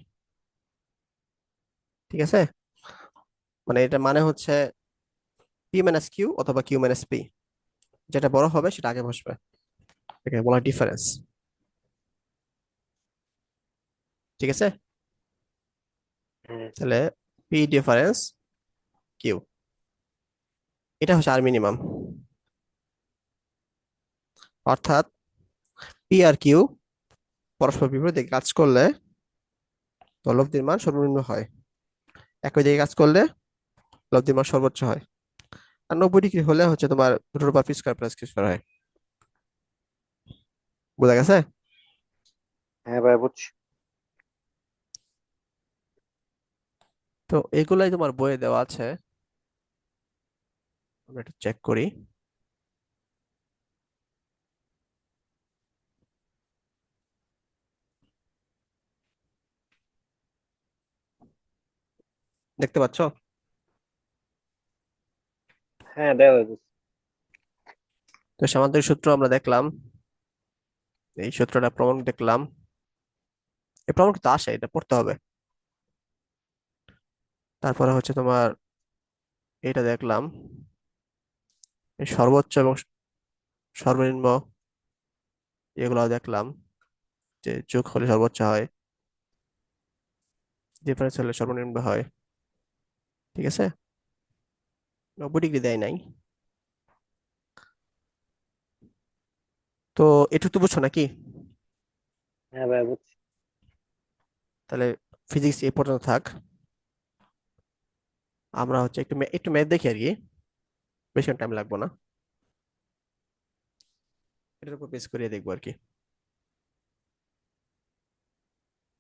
ঠিক আছে। মানে এটা মানে হচ্ছে পি মাইনাস কিউ অথবা কিউ মাইনাস পি, যেটা বড় হবে সেটা আগে বসবে, এটাকে বলা ডিফারেন্স, ঠিক আছে। হ্যাঁ। তাহলে পি ডিফারেন্স কিউ, এটা হচ্ছে আর মিনিমাম, অর্থাৎ পি আর কিউ পরস্পর বিপরীত দিকে কাজ করলে লব্ধির মান সর্বনিম্ন হয়, একই দিকে কাজ করলে লব্ধির মান সর্বোচ্চ হয়। আর 90 ডিগ্রি হলে হচ্ছে তোমার root over P square plus Q square হয়। বোঝা গেছে? হ্যাঁ ভাই বুঝছি। তো এগুলাই তোমার বইয়ে দেওয়া আছে। আমরা একটু চেক করি। দেখতে পাচ্ছ? হ্যাঁ দেওয়া হয়েছে। তো সামান্তরিক সূত্র আমরা দেখলাম, এই সূত্রটা প্রমাণ দেখলাম। এই প্রমাণ কিন্তু আসে, এটা পড়তে হবে। তারপরে হচ্ছে তোমার এটা দেখলাম, এই সর্বোচ্চ এবং সর্বনিম্ন এগুলো দেখলাম, যে যোগ হলে সর্বোচ্চ হয়, ডিফারেন্স হলে সর্বনিম্ন হয়। ঠিক আছে, 90 ডিগ্রি দেয় নাই। তো এটুকু তো বুঝছো নাকি? হ্যাঁ ভাই বুঝছি। তাহলে ফিজিক্স এই পর্যন্ত থাক। আমরা হচ্ছে একটু ম্যাথ দেখি আর কি, বেশি টাইম লাগবে না। এটার উপর বেস করিয়ে দেখবো আর কি।